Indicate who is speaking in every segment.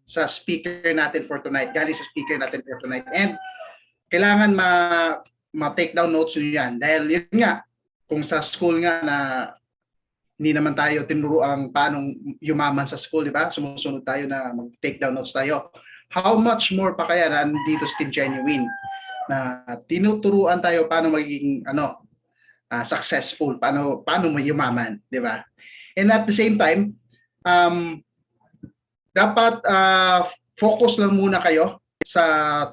Speaker 1: sa speaker natin for tonight, galing sa speaker natin for tonight. And kailangan ma-take down notes nyo yan. Dahil yun nga, kung sa school nga na hindi naman tayo tinuro ang paanong yumaman sa school, di ba? Sumusunod tayo na mag-take down notes tayo. How much more pa kaya na dito sa Team Genuine na tinuturuan tayo paano magiging successful, paano mo yumaman, di ba? And at the same time, dapat focus lang muna kayo sa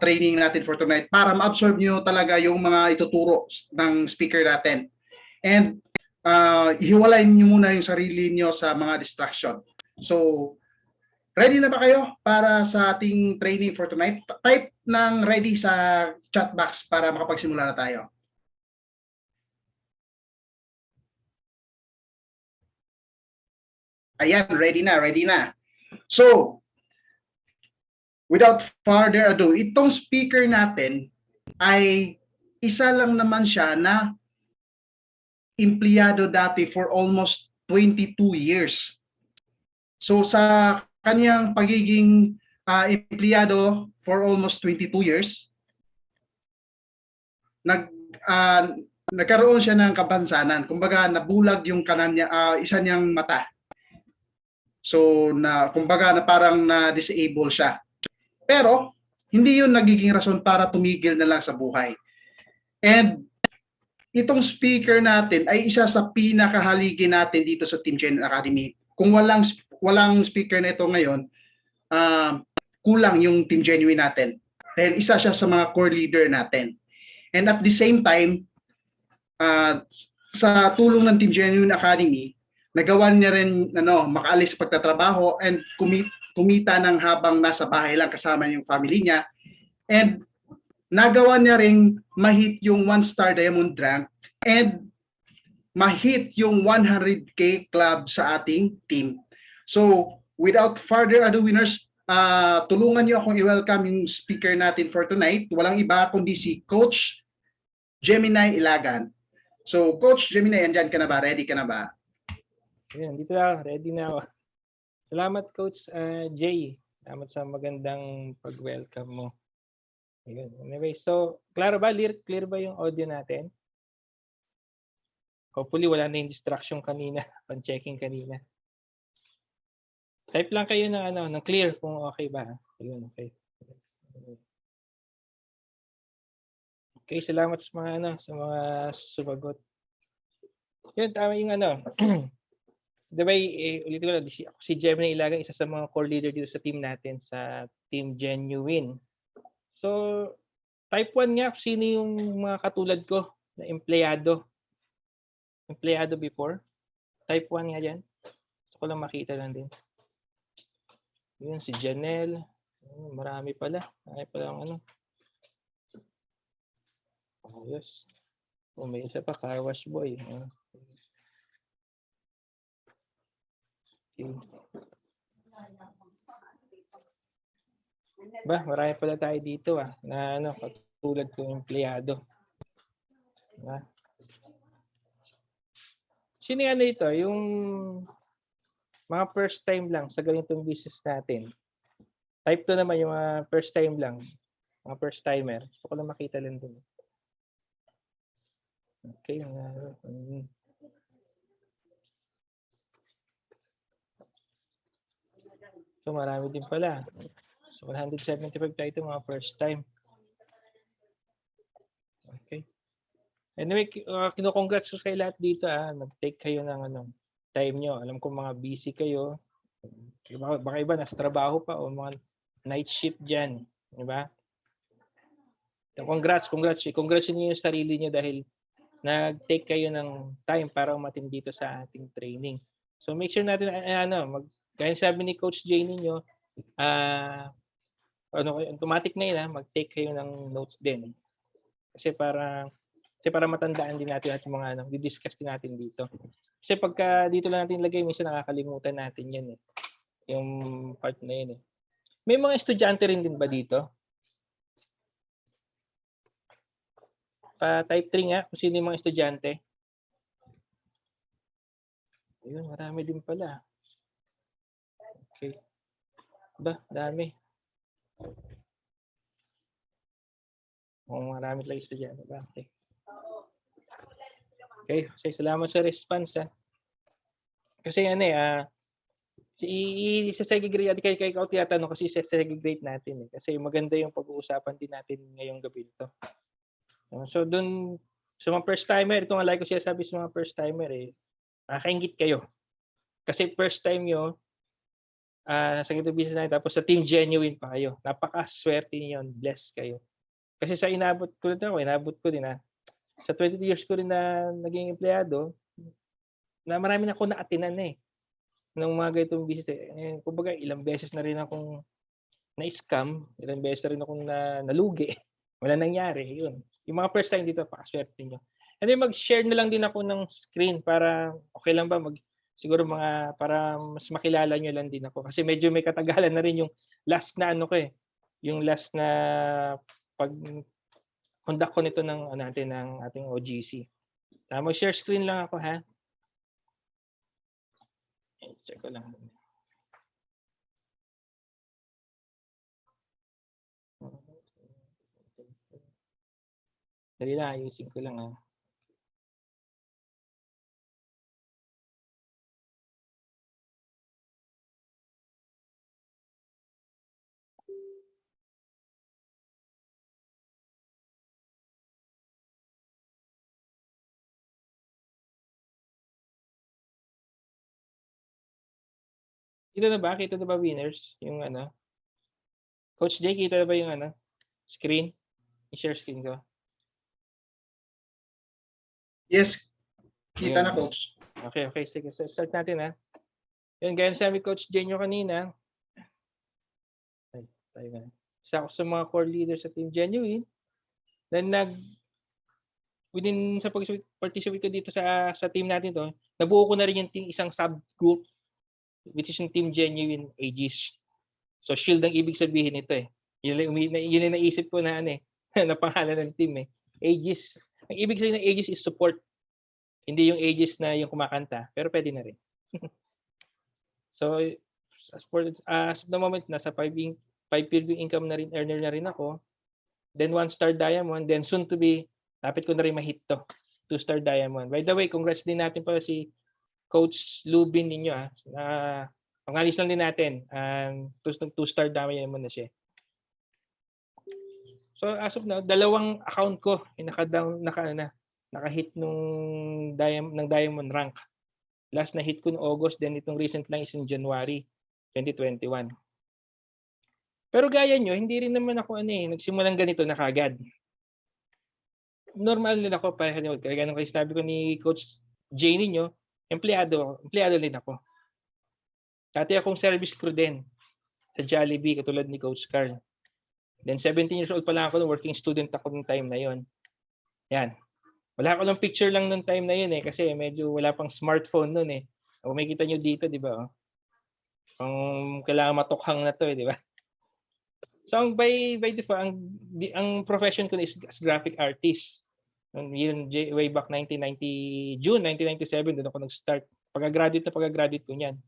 Speaker 1: training natin for tonight para ma-absorb nyo talaga yung mga ituturo ng speaker natin. And hiwalayin nyo muna yung sarili nyo sa mga distraction. So, ready na ba kayo para sa ating training for tonight? Type ng ready sa chat box para makapagsimula na tayo. Ayan, ready na. So, without further ado, itong speaker natin ay isa lang naman siya na empleyado dati for almost 22 years. So sa kanyang pagiging empleyado for almost 22 years, nagkaroon siya ng kapansanan. Kumbaga nabulag yung isa niyang mata. So kumbaga parang na-disable siya. Pero hindi yun nagiging rason para tumigil na lang sa buhay. And itong speaker natin ay isa sa pinakahaligi natin dito sa Team Genuine Academy. Kung walang speaker na ito ngayon, kulang yung Team Genuine natin. Dahil isa siya sa mga core leader natin. And at the same time, sa tulong ng Team Genuine Academy, nagawa niya rin makaalis sa pagtatrabaho and kumita ng habang nasa bahay lang kasama yung family niya. And nagawa niya ring ma-hit yung 1-star diamond rank and ma-hit yung 100K club sa ating team. So, without further ado, winners, tulungan niyo akong i-welcome yung speaker natin for tonight. Walang iba kundi si Coach Gemini Ilagan. So, Coach Gemini, andyan ka na ba? Ready ka na ba?
Speaker 2: Ayan, dito na. Ready na ako. Salamat, Coach Jay. Salamat sa magandang pag-welcome mo. Ayun. Anyway, so, klaro ba? Clear ba yung audio natin? Hopefully, wala na yung distraction kanina. Pan-checking kanina. Type lang kayo ng clear kung okay ba. Ayun, okay. Okay, salamat sa mga sumagot. Yun, tama yung diba, ulit ko lang, si Gemini Ilagan, isa sa mga core leader dito sa team natin, sa Team Genuine. So, type 1 nga, sino yung mga katulad ko na empleyado before? Type 1 nga dyan. Gusto ko lang makita lang din. Yun, si Janelle. Marami pala. Marami pala ang ayos. May isa pa, car wash boy. Okay. Marami pala tayo dito na katulad ko empleyado. Sino ito? Yung mga first time lang sa ganitong business natin. Type 2 naman yung first time lang. Mga first timer. Gusto ko lang makita lang din. Okay. So marami din pala. So 175 tayo ito mga first time. Okay. Anyway, kino-congrats ko sa lahat dito. Nag-take kayo ng time nyo. Alam ko mga busy kayo. Baka iba nasa trabaho pa o mga night shift dyan. Diba? Congrats niyo yung sarili niyo dahil nag-take kayo ng time para umatin dito sa ating training. So make sure natin gaya sabi ni Coach Jay ninyo, automatic na yun mag-take kayo ng notes din. Kasi para matandaan din natin at mga di-discuss din natin dito. Kasi pagka dito lang natin lagay, minsan nakakalimutan natin yan yung part na yun May mga estudyante rin din ba dito? Type 3 nga, kung sino yung mga estudyante. Ayun, marami din pala. Okay. Dami. Marami talaga estudyante. Okay. Okay, salamat sa response, Kasi ano, i-se-segregate natin kay ikaw tinatanong kasi i-se-segregate natin, kasi maganda yung pag-uusapan din natin ngayong gabi ito. So dun sa mga first timer, ito nga lagi ko sinasabi sa mga first timer, nakakainggit kayo. Kasi first time nyo, sa ganitong business natin, tapos sa Team Genuine pa kayo. Napakaswerte niyo, blessed kayo. Kasi sa inabot ko din, sa 22 years ko rin na naging empleyado, na marami na akong naatinan ng mga ganitong business, kumbaga ilang beses na rin akong na-scam, ilang beses na rin akong nalugi, walang nangyari, yun. Yung mga first time dito, napakaswerte niyo. And then mag-share na lang din ako ng screen para okay lang ba siguro para mas makilala niyo lang din ako kasi medyo may katagalan na rin yung last na yung last na pag-conduct ko nito ng ating OGC. Mag-share screen lang ako, ha? Check ko lang. Dali lang, ayusin ko lang, Kita na ba? Kita na ba, winners? Yung Coach Jay, kita na ba yung screen? I-share screen ko.
Speaker 1: Yes, kita na,
Speaker 2: Yun.
Speaker 1: Coach.
Speaker 2: Okay. Sige, start natin, ha. Yun, gaya sabi Coach Jay nyo kanina. Tayo na. Isa ako sa mga core leaders sa Team Genuine na within sa participate ko dito sa team natin to, nabuo ko na rin yung isang subgroup which is yung Team Genuine Aegis. So shield ang ibig sabihin nito Yun yung naisip ko na na pangalan ng team Aegis. Ang ibig sabihin ng Aegis is support. Hindi yung Aegis na yung kumakanta, pero pwede na rin. So as of the moment, nasa 5-figure income na rin, earner na rin ako. Then 1-star diamond, then soon to be, lapit ko na rin ma-hit to. 2-star diamond. By the way, congrats din natin pala si Coach Lubin ninyo na pangalis lang din natin. 2-star diamond na siya. So as of now, 2 account ko yung naka-hit ng diamond rank. Last na hit ko noong August, then itong recent lang is in January 2021. Pero gaya nyo, hindi rin naman ako nagsimulang ganito na kagad. Normal din ako, kaya nung sabi ko ni Coach Jay ninyo, empleyado din ako. Dati akong service crew din sa Jollibee, katulad ni Coach Carl. Then 17 years old pa lang ako, working student ako nung time na yon. Yan. Wala ko lang picture lang nung time na yun kasi medyo wala pang smartphone noon Kung makikita nyo dito, di ba? Kailangan matukhang na to di ba? So by default, ang profession ko is as graphic artist. Yun, way back June 1997, doon ako nag-start. Pagka-graduate ko niyan.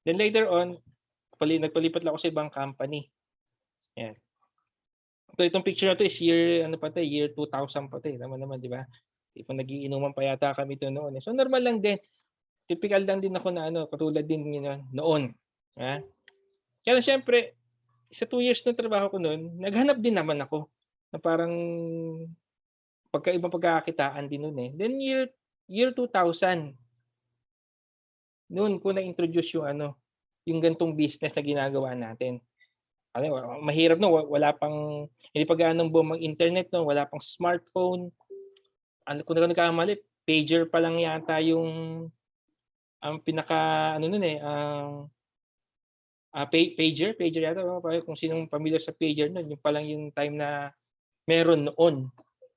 Speaker 2: Then later on, nagpalipat lang ako sa ibang company. Yan. Itong picture na to is year 2000 pa naman di ba? Tipong nagiinuman pa yata kami to noon. So normal lang din. Typical lang din ako na katulad din noon. Ha? Kaya syempre, sa 2 years ng trabaho ko noon, naghanap din naman ako na parang ibang pagkakakitaan din noon Then year 2000, noon ko na-introduce yung ganitong business na ginagawa natin. Mahirap wala pang, hindi pa gaanong buong mag-internet wala pang smartphone. Kung nagkamali, pager pa lang yata yung ang pinaka pager yata, kung sinong familiar sa pager noon, yung pa lang yung time na meron noon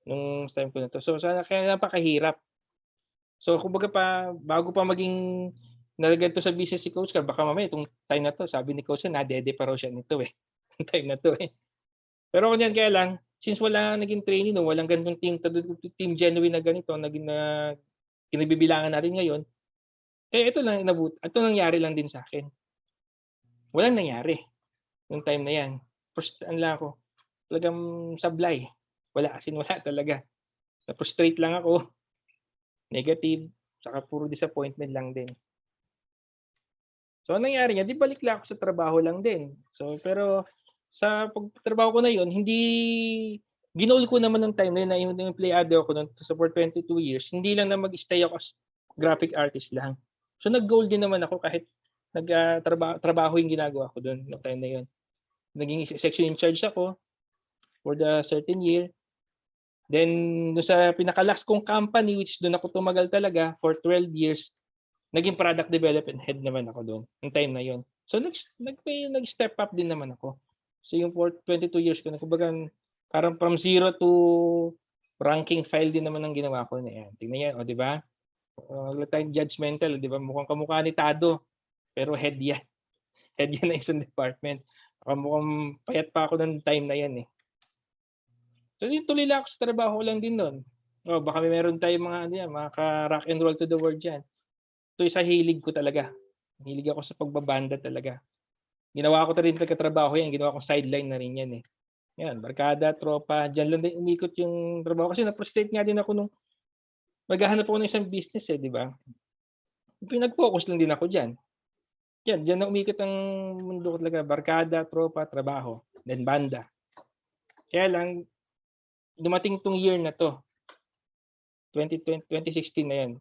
Speaker 2: nung time ko na to. So kaya napakahirap. So kumbaga bago pa maging nalagyan to sa business si Coach Carl, baka mamaya itong time na to, sabi ni Coach na nadede pa raw siya nito time na to Pero kunyan kaya lang, since wala naging training walang ganitong team genuine na ganito na kinabibilangan natin ngayon, ito nangyari lang din sa akin. Walang nangyari. nung time na yan. Ano lang ako, talagang sablay. Wala, as in wala talaga. Na-frustrate lang ako, negative, saka puro disappointment lang din. So, anong nangyari niyan, 'di balik lang ako sa trabaho lang din. So, pero sa pagtatrabaho ko na 'yun, hindi ginoal ko naman nung time na 'yun na yung empleyado ako nun for 22 years, hindi lang na mag-stay ako as graphic artist lang. So, nag-goal din naman ako kahit trabaho yung ginagawa ko dun nung time na 'yun. Naging section in charge ako for the certain year. Then dun sa pinaka-last kong company which dun ako tumagal talaga for 12 years, naging product development head naman ako dun, nung time na yun. So nag-step up din naman ako. So yung for 22 years ko na kumbaga parang from zero to ranking file din naman ang ginawa ko na yan. Tingnan niyo, o 'di ba? Wala tayong judgmental, 'di ba? Mukhang kamukha ni Tado, pero head yan. Head yan ng isang department. Mukhang payat pa ako nung time na yan eh. So yun, tuloy lang ako sa trabaho ko lang din nun. Oh, baka meron tayong mga ano yan, mga ka-rock and roll to the world diyan. Ito yung sa hilig ko talaga. Hilig ako sa pagbabanda talaga. Ginawa ko rin pagkatrabaho yan, ginawa kong sideline na rin yan eh. Yan, barkada, tropa, diyan lang din umikot yung trabaho kasi na-frustrate nga din ako nung maghahanap ako ng isang business eh, di ba? Pinag-focus lang din ako diyan. Yan, diyan na umikot ang mundo ko talaga, barkada, tropa, trabaho, then banda. Kaya lang dumating tong year na 'to, 2016 na 'yan,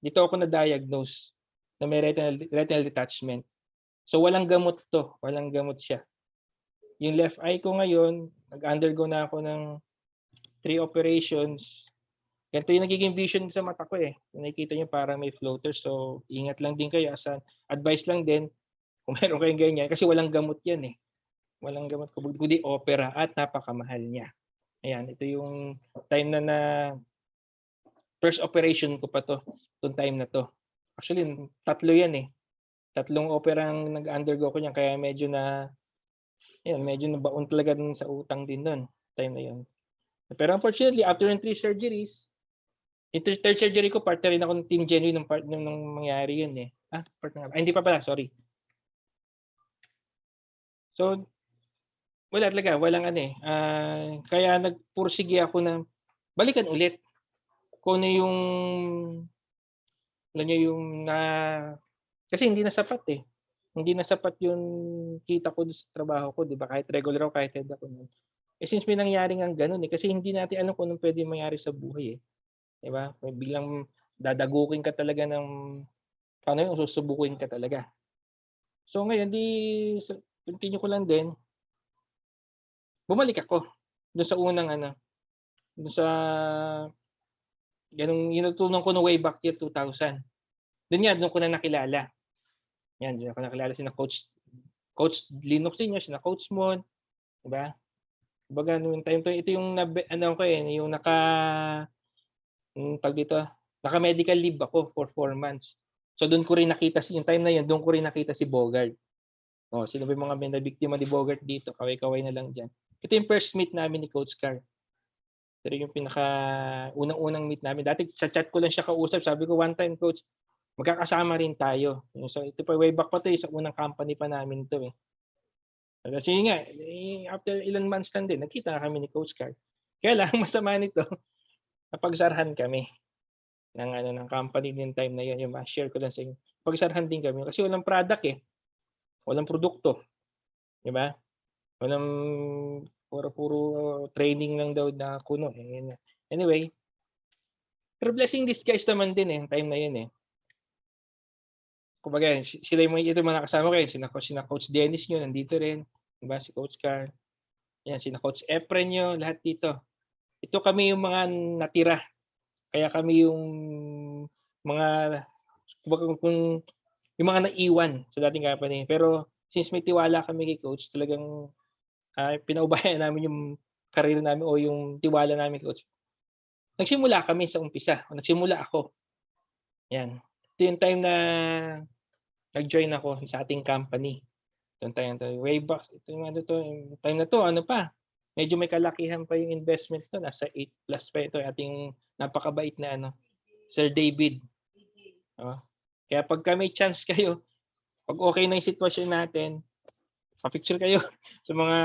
Speaker 2: dito ako na-diagnose na may retinal detachment. So walang gamot 'to, walang gamot siya. Yung left eye ko ngayon, nag-undergo na ako ng 3 operations. Ganito yung nagiging vision sa mata ko, eh. Kung nakikita niyo parang may floater, so ingat lang din kayo as an advice lang din kung meron kayong ganyan kasi walang gamot 'yan, eh. Walang gamot kundi opera at napakamahal niya. Ayan, ito yung time na first operation ko pa 'to, 'tong time na 'to. Actually, 3 'yan, eh. 3 opera ang nag-undergo ko niyan kaya medyo medyo nabaon talaga dun sa utang din nun, time na yun. Pero unfortunately, after ng 3 surgeries, yung third surgery ko partner rin ako ng Team Genuine nung mangyari yun, eh. Partner nga ba? Ay, hindi pa pala, sorry. So, wala talaga, walang ano, eh, kaya nagpursige ako na balikan ulit kung ano yung alam niyo yung kasi hindi na sapat, eh. Hindi na sapat yung kita ko dun sa trabaho ko, 'di ba, kahit regular ako, kahit head ako nun. Eh, since may nangyari ngang gano'n, eh, kasi hindi natin alam kung anong puwedeng mangyari sa buhay, eh, 'di ba? May biglang dadagukin ka talaga ng paano yun, susubukin ka talaga. So ngayon 'di continue ko lang din, bumalik ako dun sa unang ano, dun sa gano'ng yung natutunan ko no way back year 2000. Dun ko na nakilala. Dun ko nakilala sina Coach Linux Senior, sina Coach Mon, 'di ba? Kumbaga nung time to ito yung ano ko, eh, yung tawag dito, naka-medical leave ako for 4 months. So dun ko rin nakita yung time na yun, dun ko rin nakita si Bogart. Oh, sino ba yung mga nabiktima ni Bogart dito, kaway-kaway na lang diyan. Ito yung first meet namin ni Coach Carl. Pero yung pinaka unang-unang meet namin. Dati sa chat ko lang siya kausap, sabi ko one time coach, magkakasama rin tayo. So ito pa way back pa 'to, sa unang company pa namin 'to, eh. Kasi yun nga, eh, after ilang months lang din nagkita na kami ni Coach Carl. Kaya lang masama nito, napagsarahan kami ng company nung time na yun, yung ma-share ko lang sa inyo. Napagsarahan din kami kasi walang product, eh, walang produkto, 'di ba? Walang puro training lang daw na kuno, eh. Anyway, pero blessing in disguise naman din, eh, time na yun, eh. Kumbaga sila yung mga nakasama ko, eh, sina Coach Dennis niyo nandito rin, 'di ba, si Coach Carl, 'yan sina Coach Efren niyo, lahat dito. Ito kami yung mga natira, kaya kami yung mga kumbaga kung yung mga naiwan sa dating company. Pero since may tiwala kami kay Coach, talagang, pinaubayan namin yung career namin o yung tiwala namin kay Coach. Nagsimula kami sa umpisa, o nagsimula ako, 'yan. Ito yung time na nag-join ako sa ating company. Itong time na 'to, way back ito yung ano 'to, yung time na 'to ano pa, medyo may kalakihan pa yung investment 'to, nasa 8 plus pa ito, ating napakabait na ano, Sir David, oo. Kaya pagka may chance kayo, 'pag okey na yung sitwasyon natin, Pa-picture kayo sa mga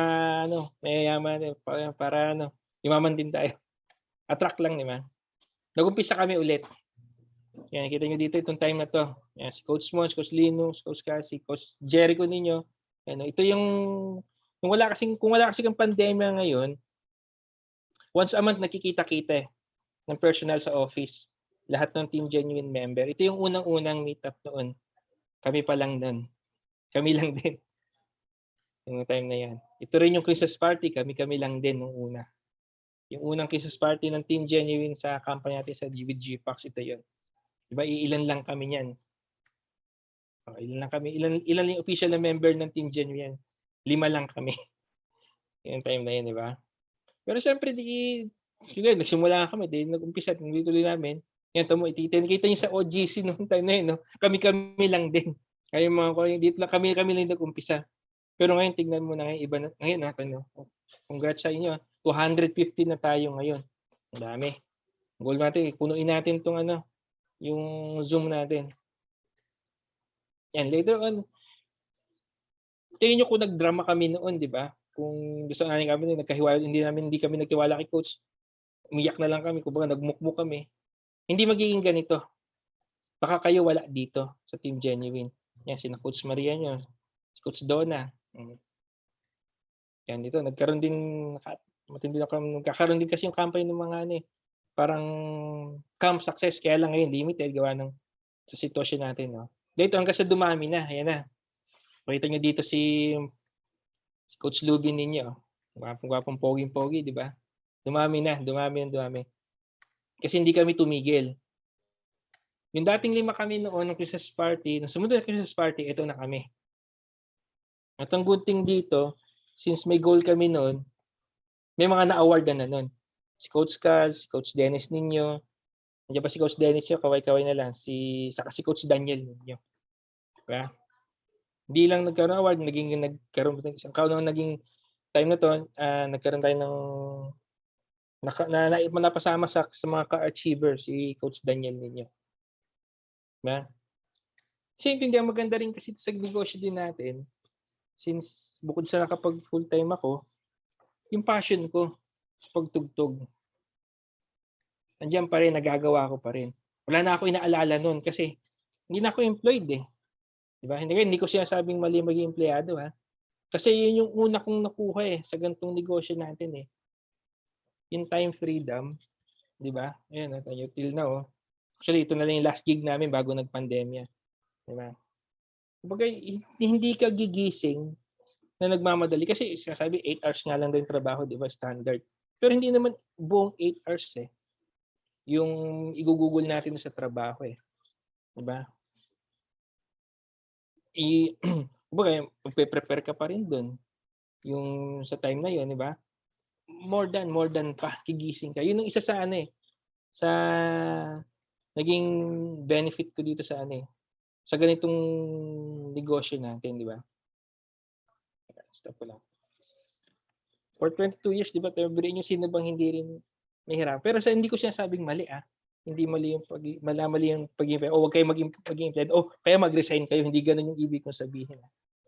Speaker 2: ano, mayayaman para ano, yumaman din tayo. Attract lang, di ba? Nag-umpisa kami ulit. Yan, kita niyo dito itong time na 'to. Yan, si Coach Mons, Coach Linus, Coach Cassie, Coach Jericho ninyo. Ano, ito yung kung wala kasing pandemya ngayon, once a month nagkikita-kita ng personal sa office. Lahat ng Team Genuine member. Ito yung unang-unang meetup noon. Kami pa lang nun. Kami lang din. Yung time na yan. Ito rin yung Christmas party. Kami lang din nung una. Yung unang Christmas party ng Team Genuine sa company natin sa GPAX, ito yun. Diba, ilan lang kami niyan. Ilan lang kami. Ilan yung official na member ng Team Genuine? 5 lang kami. Yung time na yun, di ba? Pero syempre, sige, nagsimula kami, nag-umpisa, tuloy namin. Yan, kita niyo sa OGC noong time na yun, no? Kami lang din. Kaya mga dito lang kami lang nag-umpisa. Pero ngayon, tignan mo na ngayon, iba na, ngayon natin, no? Congrats sa inyo. 250 na tayo ngayon. Ang dami. Goal natin, punuin natin itong yung Zoom natin. Yan, later on, tingin nyo kung nagdrama kami noon, di ba? Kung gusto namin kami, nagkahiwalay, hindi kami nagtiwala kay Coach. Umiyak na lang kami, kumbaga nagmukmuk kami. Hindi magiging ganito. Baka kayo wala dito sa Team Genuine. Yan, sina Coach Maria nyo, si Coach Donna. Yan, dito, nagkaroon din kasi yung company ng mga parang camp success, kaya lang ngayon limited, gawa sa sitwasyon natin. No? Dito, hanggang sa dumami na, ayan na. Pakita nyo dito si Coach Lubin ninyo. Gwapong poging-pogi, di ba? Dumami. Kasi hindi kami tumigil. Yung dating 5 kami noon ng Christmas party, nung sumunod na Christmas party, ito na kami. At ang good thing dito, since may goal kami noon, may mga na-award na noon. Si Coach Carl, si Coach Dennis ninyo, nandiyan pa si Coach Dennis nyo, kaway-kaway na lang, saka si Coach Daniel ninyo. Diba? Hindi lang nagkaroon ng award, naging time na to, nagkaroon tayo ng napasama sa mga ka-achiever, si Coach Daniel ninyo. Diba? Siyempre, hindi maganda rin kasi sa negosyo din natin, since bukod sa nakapag full-time ako, yung passion ko sa pagtugtog, nandiyan pa rin, nagagawa ko pa rin. Wala na ako inaalala noon kasi hindi na ako employed eh. Diba? Hindi ko sinasabing mali maging empleyado ha. Kasi yun yung una kong nakuha sa ganitong negosyo natin eh. Yung time freedom, di ba? Ayan, tayo till now. Actually, ito na lang yung last gig namin bago nagpandemya. Di ba? Kumbaga, hindi ka gigising na nagmamadali. Kasi sabi, 8 hours nga lang din trabaho, di ba? Standard. Pero hindi naman buong 8 hours eh. Yung igugugol natin sa trabaho eh. Di ba? Kumbaga, magpe-prepare ka pa rin doon. Yung sa time na yun, di ba? More than pa, gigising ka. Yun yung isa sa sa naging benefit ko dito sa sa ganitong negosyo natin, di ba? Stop ko lang. For 22 years, di ba, tabirin nyo sino bang hindi rin mahirap. Pero hindi ko sinasabing mali Hindi mali yung pag-imply. O wag kayo mag-imply. O kaya mag-resign kayo. Hindi ganun yung ibig kong sabihin.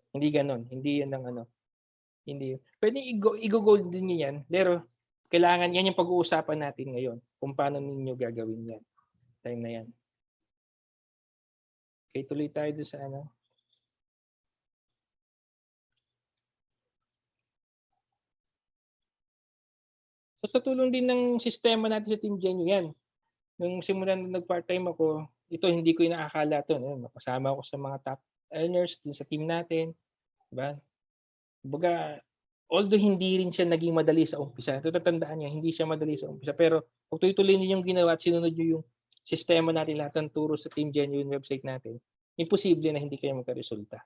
Speaker 2: Hindi ganun. Hindi yan ang Hindi. Pwede i-goal din niyo yan. Pero kailangan yan yung pag-uusapan natin ngayon. Kung paano ninyo gagawin yan. Time na yan. Okay, tuloy tayo doon sa So, sa tulong din ng sistema natin sa Team Genyo yan. Nung simulan na nag-part-time ako, ito hindi ko inaakala ito. Kasama ako sa mga top earners din sa team natin. Diba? Kumbaga, although hindi rin siya naging madali sa umpisa, ito tatandaan niyo, hindi siya madali sa umpisa. Pero kung tuloy-tuloy niyo yung ginawa at sinunod niyo yung sistema natin, lahat ng turo sa Team Genuine website natin, imposible na hindi kayo magkaresulta.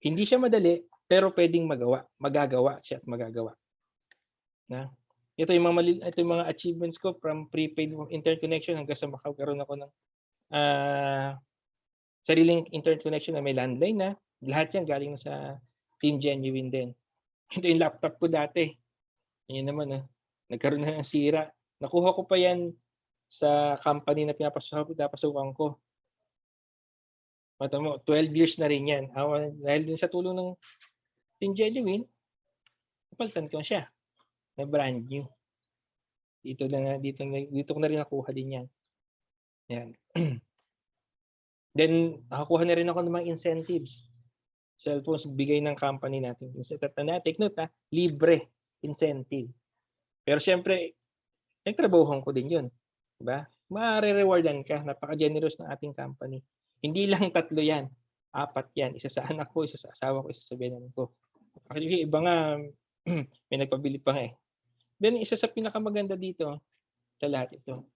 Speaker 2: Hindi siya madali, pero pwedeng magagawa siya at magagawa. Na? Ito yung mga achievements ko from prepaid internet connection hanggang sa makakaroon ako ng sariling internet connection na may landline na. Lahat yan galing sa Team Genuine din. Ito yung laptop ko dati. Yan naman, nagkaroon na ng sira. Nakuha ko pa yan sa company na pinapasukan ko. Mata mo, 12 years na rin yan. Dahil din sa tulong ng Team Genuine, napalitan ko na siya na brand new. Dito ko na rin nakuha din yan. Yan. Then, nakakuha na rin ako ng mga incentives. Cellphones, bigay ng company natin. Take note libre incentive. Pero syempre, nagtrabahuhan ko din yun. Diba? Mare-rewardan ka. Napaka-generous ng ating company. Hindi lang 3 yan. 4 yan. Isa sa anak ko, isa sa asawa ko, isa sa biyanan ko. Actually, iba nga, may nagpabili pa nga eh. Then, isa sa pinakamaganda dito, sa lahat ito.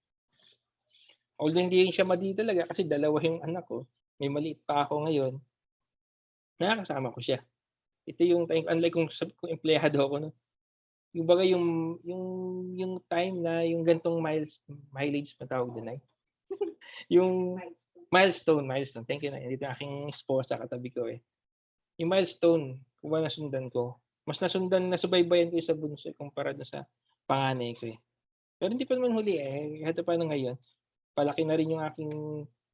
Speaker 2: Although hindi siya mali talaga kasi 2 yung anak ko, may maliit pa ako ngayon, nakakasama ko siya. Ito yung time, unlike kung empleyado ako, no? Yung baga yung time na yung gantong mileage matawag din ay. Yung milestone. Thank you na. Dito aking esposa katabi ko eh. Yung milestone, kung ba nasundan ko, mas nasubaybayan ko yung sa bunso kumpara sa panganay ko eh. Pero hindi pa naman huli eh. Hata pa na ngayon, palaki na rin yung aking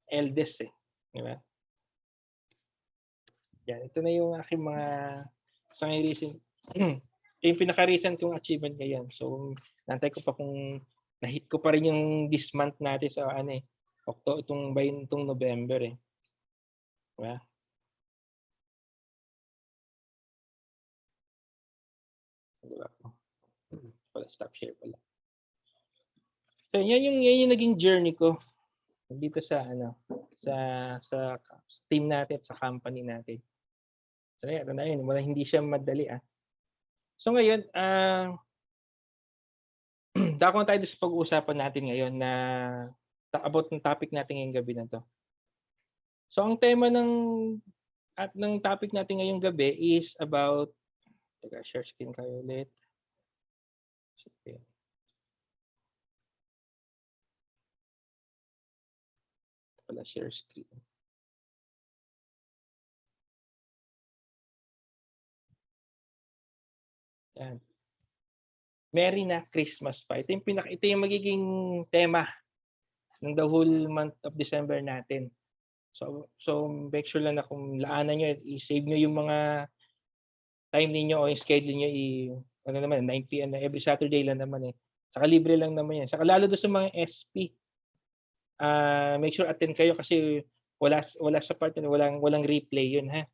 Speaker 2: eldest eh. Di ba? Yan, ito na yung aking mga sa ngayon recent. Yung pinaka-recent kong achievement ngayon. So, nantay ko pa kung na-hit ko pa rin yung this month natin sa itong November eh. Diba? Diba? Wala, stop share pala. So, yan yung naging journey ko dito sa sa team natin at sa company natin. So, yun, hindi siya madali So ngayon, dako na tayo sa pag-uusapan natin ngayon na about ng topic natin ngayong gabi na to. So ang tema ng topic natin ngayong gabi is about, share screen kayo ulit. Sige. Wala share screen. Yan. Merry na Christmas pa. Ito yung magiging tema ng the whole month of December natin. So make sure lang na kung laanan nyo, i-save nyo yung mga time ninyo o yung schedule nyo, 9 p.m. na every Saturday lang naman eh. Saka libre lang naman yan. Saka lalo doon sa mga SP, make sure attend kayo kasi wala sa part na walang replay yun ha.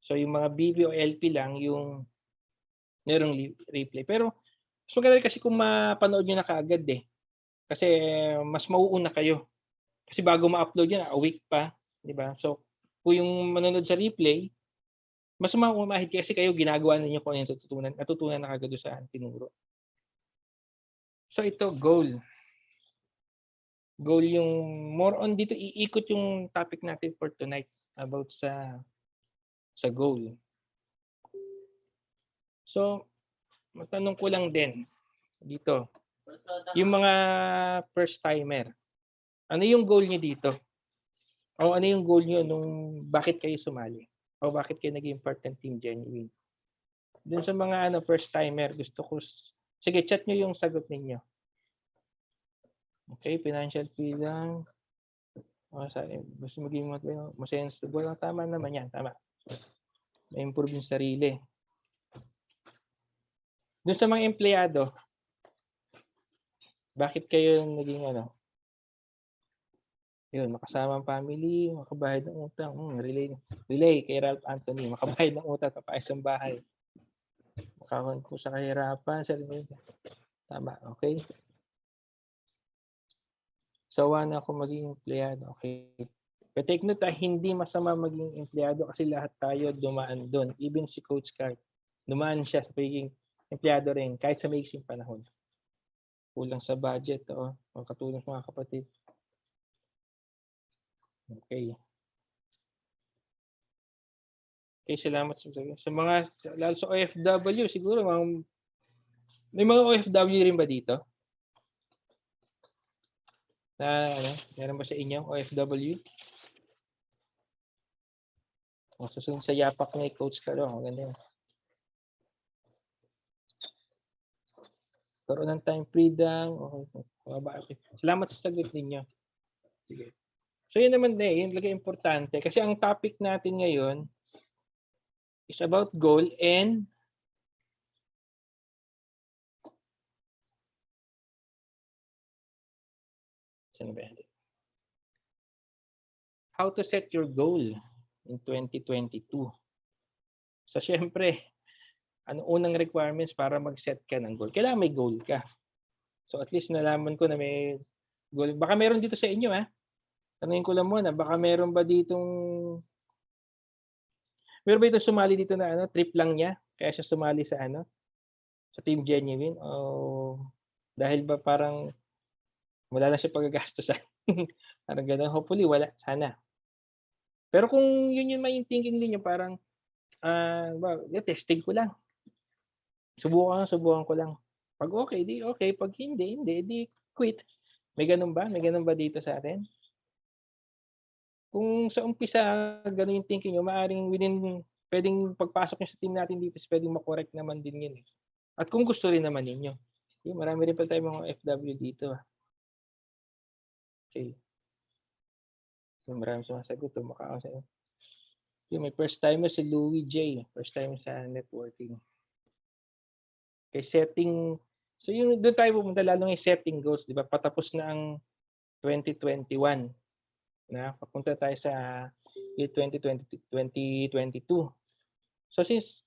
Speaker 2: So yung mga BB o LP lang yung merong replay. Pero mas maganda kasi kung mapanood nyo na kaagad eh. Kasi mas mauuna kayo. Kasi bago ma-upload yan, a week pa. Diba? So kung yung manonood sa replay, mas maumahid kasi kayo ginagawa ninyo kung ano yung natutunan na kagad sa tinuro. So ito, goal. Goal yung more on dito, iikot yung topic natin for tonight about sa goal. So, matanong ko lang din dito, yung mga first timer, ano yung goal niyo dito? O ano yung goal niyo nung bakit kayo sumali? O bakit kayo naging part ng Team Genuine? Dun sa mga first timer, gusto ko, sige, chat niyo yung sagot ninyo. Okay, financial freedom. Gusto maging sensible. Tama naman yan, tama. Ma-improve yung sarili. Doon sa mga empleyado, bakit kayo naging yun, makasama ang family, makabayad ng utang. Relay kay Ralph Anthony, makabayad ng utang, papaayos ng bahay. Makakaroon ko sa kahirapan, tama, okay? Sawa na ako maging empleyado, okay? But take note, hindi masama maging empleyado kasi lahat tayo dumaan doon. Even si Coach Cart, dumaan siya sa pagiging empleyado rin, kahit sa maiksing panahon. Kulang sa budget, o katulong sa mga kapatid. Okay. Okay, salamat sa mga, lalo sa OFW, siguro, may mga OFW rin ba dito? Meron ba sa inyo, OFW? Susunod sa yapak ni Coach Caro, maganda yan. Karoon ng time freedom. Okay. Salamat sa sagot ninyo. Sige. So yun naman yun talaga importante. Kasi ang topic natin ngayon, is about goal and saan ba yan? How to set your goal in 2022. So, syempre, ano unang requirements para mag-set ka ng goal? Kailangan may goal ka. So, at least nalaman ko na may goal. Baka meron dito sa inyo, ha? Tanungin ko lang muna, baka meron ba ditong sumali dito na trip lang niya, kaya siya sumali sa sa Team Genuine o dahil ba parang wala na siya paggagastusan? Parang gano'n. Hopefully wala, sana. Pero kung yun yung may thinking ninyo parang, testing ko lang. Subukan ko lang. 'Pag okay, 'di okay, 'pag hindi, 'di quit. May gano'n ba? May gano'n ba dito sa atin? Kung sa umpisa gano'n yung thinking niyo, maaaring puwedeng pagpasok niyo sa team natin dito is puwedeng ma-correct naman din yun, eh. At kung gusto rin naman ninyo. Marami rin pala tayong mga OFW dito, Okey. Maraming sumasagot, tumakaawa sa'yo. May first timer si Louie J, first time sa networking. Okay, so do'n tayo pupunta lalo na yung setting goals, 'di ba? Patapos na ang 2021 na, papunta tayo sa year 2022. So since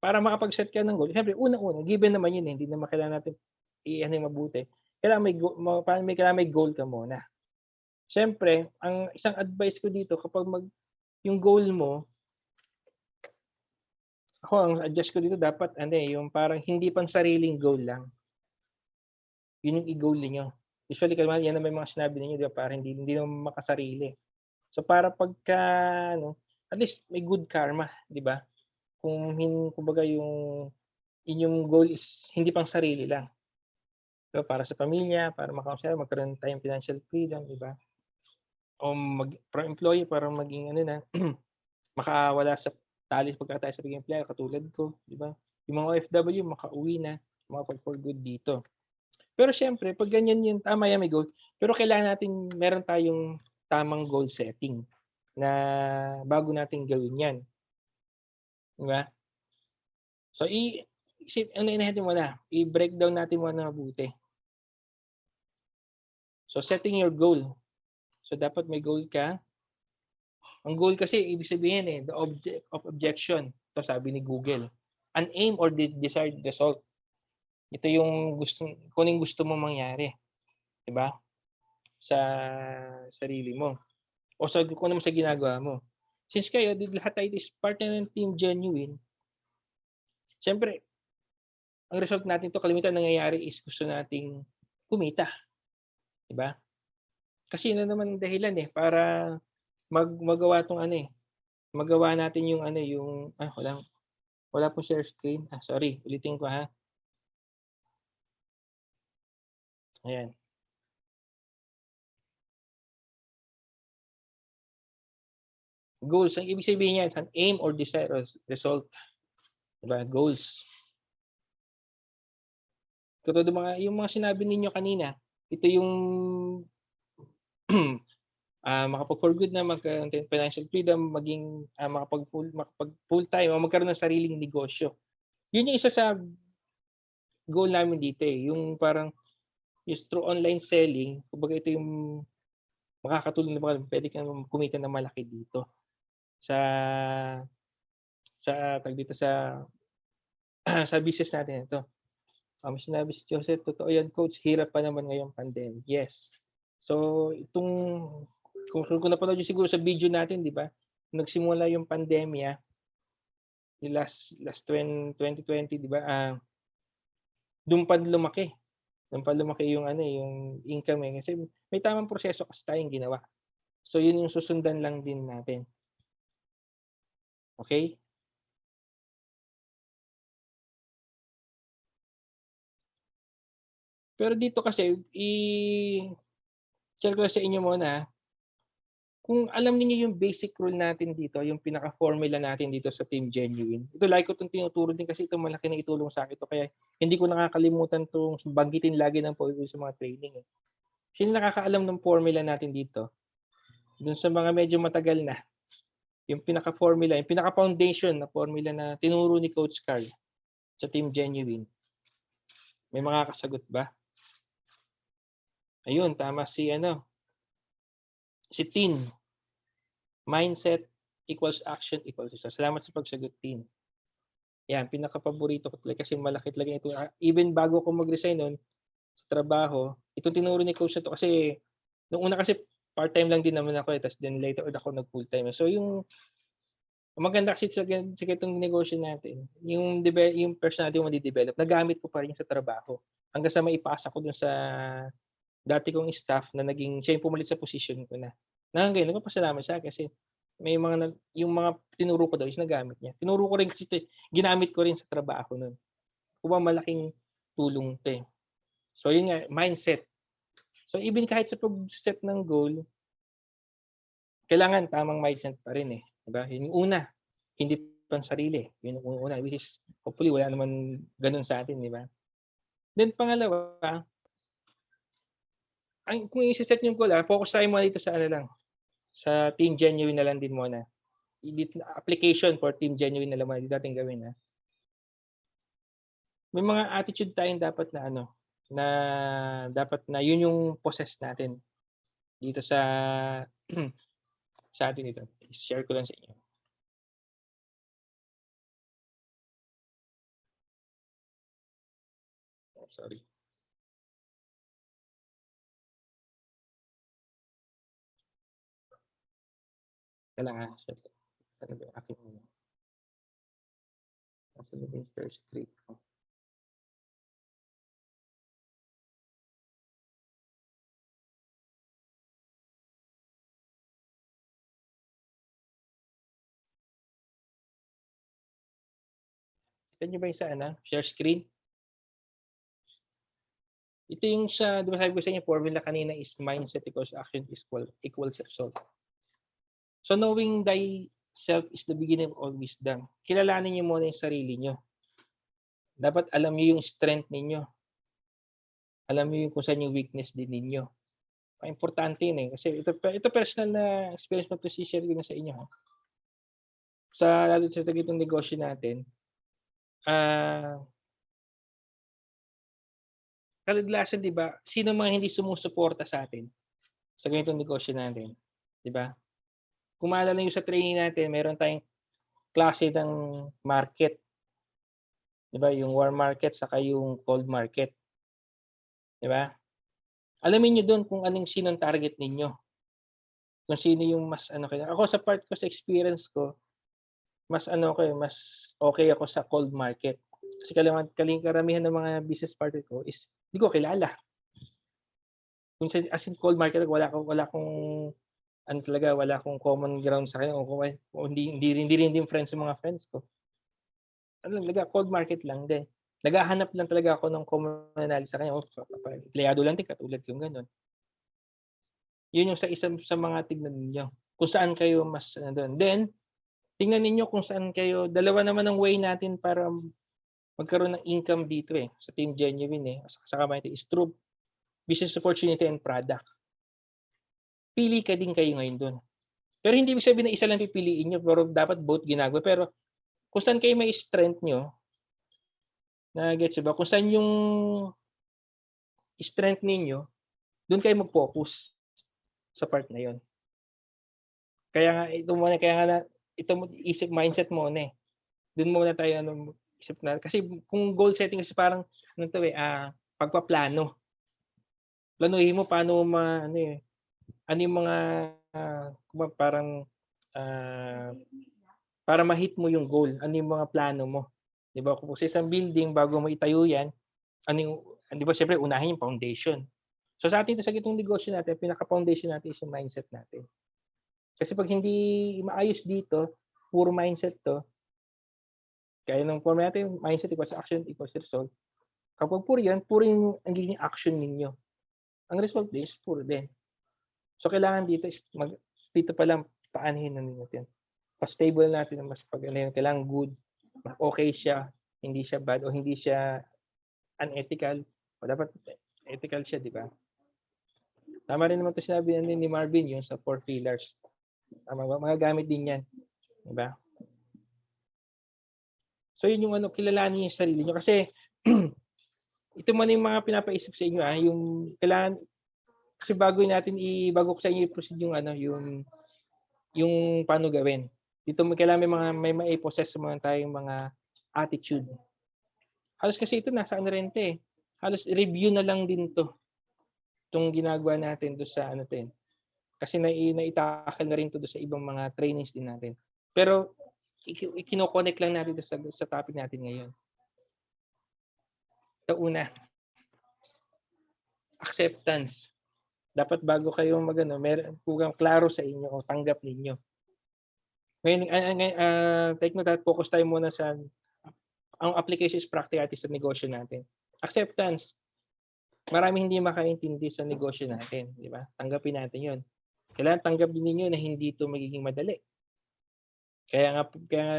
Speaker 2: para makapag-set ka ng goal, siyempre unang-una given naman yun, hindi naman kailangan natin yung mabuti. Kailangan may goal ka muna. Siyempre, ang isang advice ko dito kapag yung goal mo, ako ang adjust ko dito dapat yung parang hindi pang sariling goal lang. Yun yung i-goal niyo. Usually kalma yan naman yung mga sinabi ninyo, 'di ba? Para hindi naman makasarili. So para pagka at least may good karma, 'di ba? Kumbaga yung inyong goal is hindi pang sarili lang. So, para sa pamilya, para magkaroon tayong financial freedom, 'di ba? O from employee para maging makawala sa tali pagka tayo sa pagiging empleyado katulad ko, 'di ba? Yung mga OFW makauwi na, makapag-for good dito. Pero siyempre 'pag ganyan yun, tama yan may goal, pero kailangan natin meron tayong tamang goal setting na bago natin gawin yan, 'di ba? So unahin natin muna, i-breakdown natin muna mabuti. So setting your goal. So dapat may goal ka. Ang goal kasi ibig sabihin the object of objection. Ito sabi ni Google. An aim or the desired result. Ito yung kung anong gusto mong mangyari, 'di ba? Sa sarili mo o kung ano sa ginagawa mo. Since kayo lahat tayo is partner ng Team Genuine, siyempre ang result natin 'to kalimitan nangyayari is gusto nating kumita, 'di ba? Kasi yun na naman ang dahilan para magawa 'tong magawa natin yung wala pong share screen. Sorry, ulitin ko ha. Ayan. Goals, ang ibig sabihin niyan, an aim or desired result. Diba? Goals. Katulad yung mga sinabi ninyo kanina, ito yung makapag-for good na magkaroon ng financial freedom, maging makapag full time o magkaroon ng sariling negosyo. Yun yung isa sa goal namin dito yung parang through online selling, kumbaga ito yung makakatulong na pwede kang kumita ng malaki dito sa dito sa sa business natin ito. Sinabi si Joseph, totoo yan coach, hirap pa naman ngayong pandemic. Yes. So kung napanood niyo siguro sa video natin, 'di ba? Nagsimula yung pandemya, yung last 2020, 'di ba? Doon pa lumaki. Doon pa lumaki yung yung income kasi may tamang proseso kasi tayong ginawa. So yun yung susundan lang din natin. Okay? Pero dito kasi share ko sa inyo muna, kung alam niyo yung basic rule natin dito, yung pinaka-formula natin dito sa Team Genuine. Ito lagi ko 'tong tinuturo din kasi ito malaki na itulong sa akin 'to kaya hindi ko nakakalimutan 'tong banggitin lagi ng paulit sa mga training. Sino nakakaalam ng formula natin dito? Dun sa mga medyo matagal na. yung pinaka-formula, yung pinaka-foundation na formula na tinuro ni Coach Carl sa Team Genuine. May makakasagot ba? Ayun, tama si si Tin. Mindset equals action equals result. Salamat sa pagsagot, Tin. Yan, pinaka-paborito ko talaga kasi malaki talaga ito. Even bago ako mag-resign nun sa trabaho, itong tinuro ni Coach na to kasi nung una kasi part-time lang din naman ako tapos then later on ako nag-full-time. So yung maganda kasi sa ganitong negosyo natin, yung personality mo made-develop, nagamit ko pa rin sa trabaho. Hanggang sa maipasa ko dun sa dati kong staff na naging siya yung pumalit sa posisyon ko na. Na hanggang ngayon nagpapasalamat sa'kin kasi may yung mga tinuro ko daw is nagamit niya. Tinuro ko rin kasi ginamit ko rin sa trabaho nun. Kumbaga malaking tulong 'to, eh. So yun nga, mindset. So even kahit sa pag-set ng goal, kailangan tamang mindset pa rin, eh, 'di ba? Yun yung una, hindi pansarili, yun yung una, which is hopefully wala naman gano'n sa atin, 'di ba? Then pangalawa, kung ise-set yung goal, focus tayo muna dito sa lang, sa Team Genuine na lang din muna. Application for Team Genuine na lang muna din natin gawin, May mga attitude tayong dapat na na dapat na yun yung possess natin dito sa sa atin ito. I-share ko lang sa inyo. Sorry. Kailangan share. Ano ba yung aking nasa na ba yung share screen ko? Kita niyo ba yung sa share screen? Ito yung sa, di ba sabi ko sa inyo, formula kanina is mindset equals action equals result. So knowing thyself is the beginning of all wisdom. Kilalanin niyo muna yung sarili niyo. Dapat alam niyo yung strength ninyo. Alam niyo yung kung saan yung weakness din ninyo. Importante yun, eh. Kasi ito personal na experience ko 'to, share ko na sa inyo, lalo sa ganitong negosyo natin, ah, kadalasan 'di ba, sino mga hindi sumusuporta sa atin sa ganitong negosyo natin, 'di ba? Kung maalala niyo sa training natin meron tayong klase ng market, 'di ba, yung warm market saka yung cold market, 'di ba? Alamin niyo dun kung sinong target ninyo, kung sino yung mas kayo. Ako sa part ko, sa experience ko, mas mas okay ako sa cold market. Kasi karamihan ng mga business partner ko is di ko kilala. Kung as in cold market, wala akong talaga, wala akong common ground sa kanila o hindi rin din friends yung mga friends ko. Talaga cold market lang din. Naghahanap lang talaga ako ng commonality sa kanya, empleyado lang din katulad kong gano'n. Yun yung isa sa mga tignan ninyo, kung saan kayo mas dun. Then, tingnan ninyo kung saan kayo, dalawa naman ang way natin para magkaroon ng income dito, sa Team Genuine, saka mindset is through business opportunity and product. Pili ka din kayo ngayon dun. Pero hindi ibig sabihin na isa lang pipiliin niyo, pero dapat both ginagawa. Pero kung saan kayo may strength niyo, na-gets niyo ba? Kung saan yung strength ninyo, dun kayo mag-focus sa part na yun. Kaya nga kaya nga ito isip mindset muna, Dun muna tayo isip na kasi kung goal setting kasi parang pagpaplano. Planuhin mo paano mo ano yung mga parang para ma-hit mo yung goal, ano yung mga plano mo. 'Di ba? Kung sa isang building bago mo itayo 'yan, ano yung 'di ba siyempre unahin yung foundation. So sa atin sa gitong negosyo natin, pinaka-foundation natin is yung mindset natin. Kasi 'pag hindi maayos dito, puro mindset 'to, gaya ng formula natin, mindset equals action equals result. Kapag puro 'yan, puro yung nagiging action ninyo. Ang result din is puro din. So kailangan dito is dito pa lang paanahin na natin. Pa-stable natin mas kailangan good, okay siya, hindi siya bad o hindi siya unethical. O dapat ethical siya, 'di ba? Tama rin naman 'to sinabi ni Marvin yung sa 4 pillars. Tama ba? Magagamit din 'yan Diba? So yun yung kilalanin yung sarili niyo kasi ito muna yung mga pinapaisip sa inyo, yung kailangan kasi bago ko sa inyo i-proceed yung yung paano gawin. Dito kailangan may mai-possess muna tayong mga attitude. Halos kasi ito nasa rin 'to, halos review na lang din 'tong ginagawa natin do sa kasi naitakal na rin 'to do sa ibang mga trainings din natin. Pero ikino-connect lang natin do sa topic natin ngayon. Sa una, acceptance. Dapat bago kayo meron po kang klaro sa inyo o tanggap ninyo. Ngayon, take note at focus tayo muna sa ang application is practicality sa negosyo natin. Acceptance. Maraming hindi makaintindi sa negosyo natin, di ba? Tanggapin natin 'yon. Kailangan tanggapin ninyo na hindi 'to magiging madali. Kaya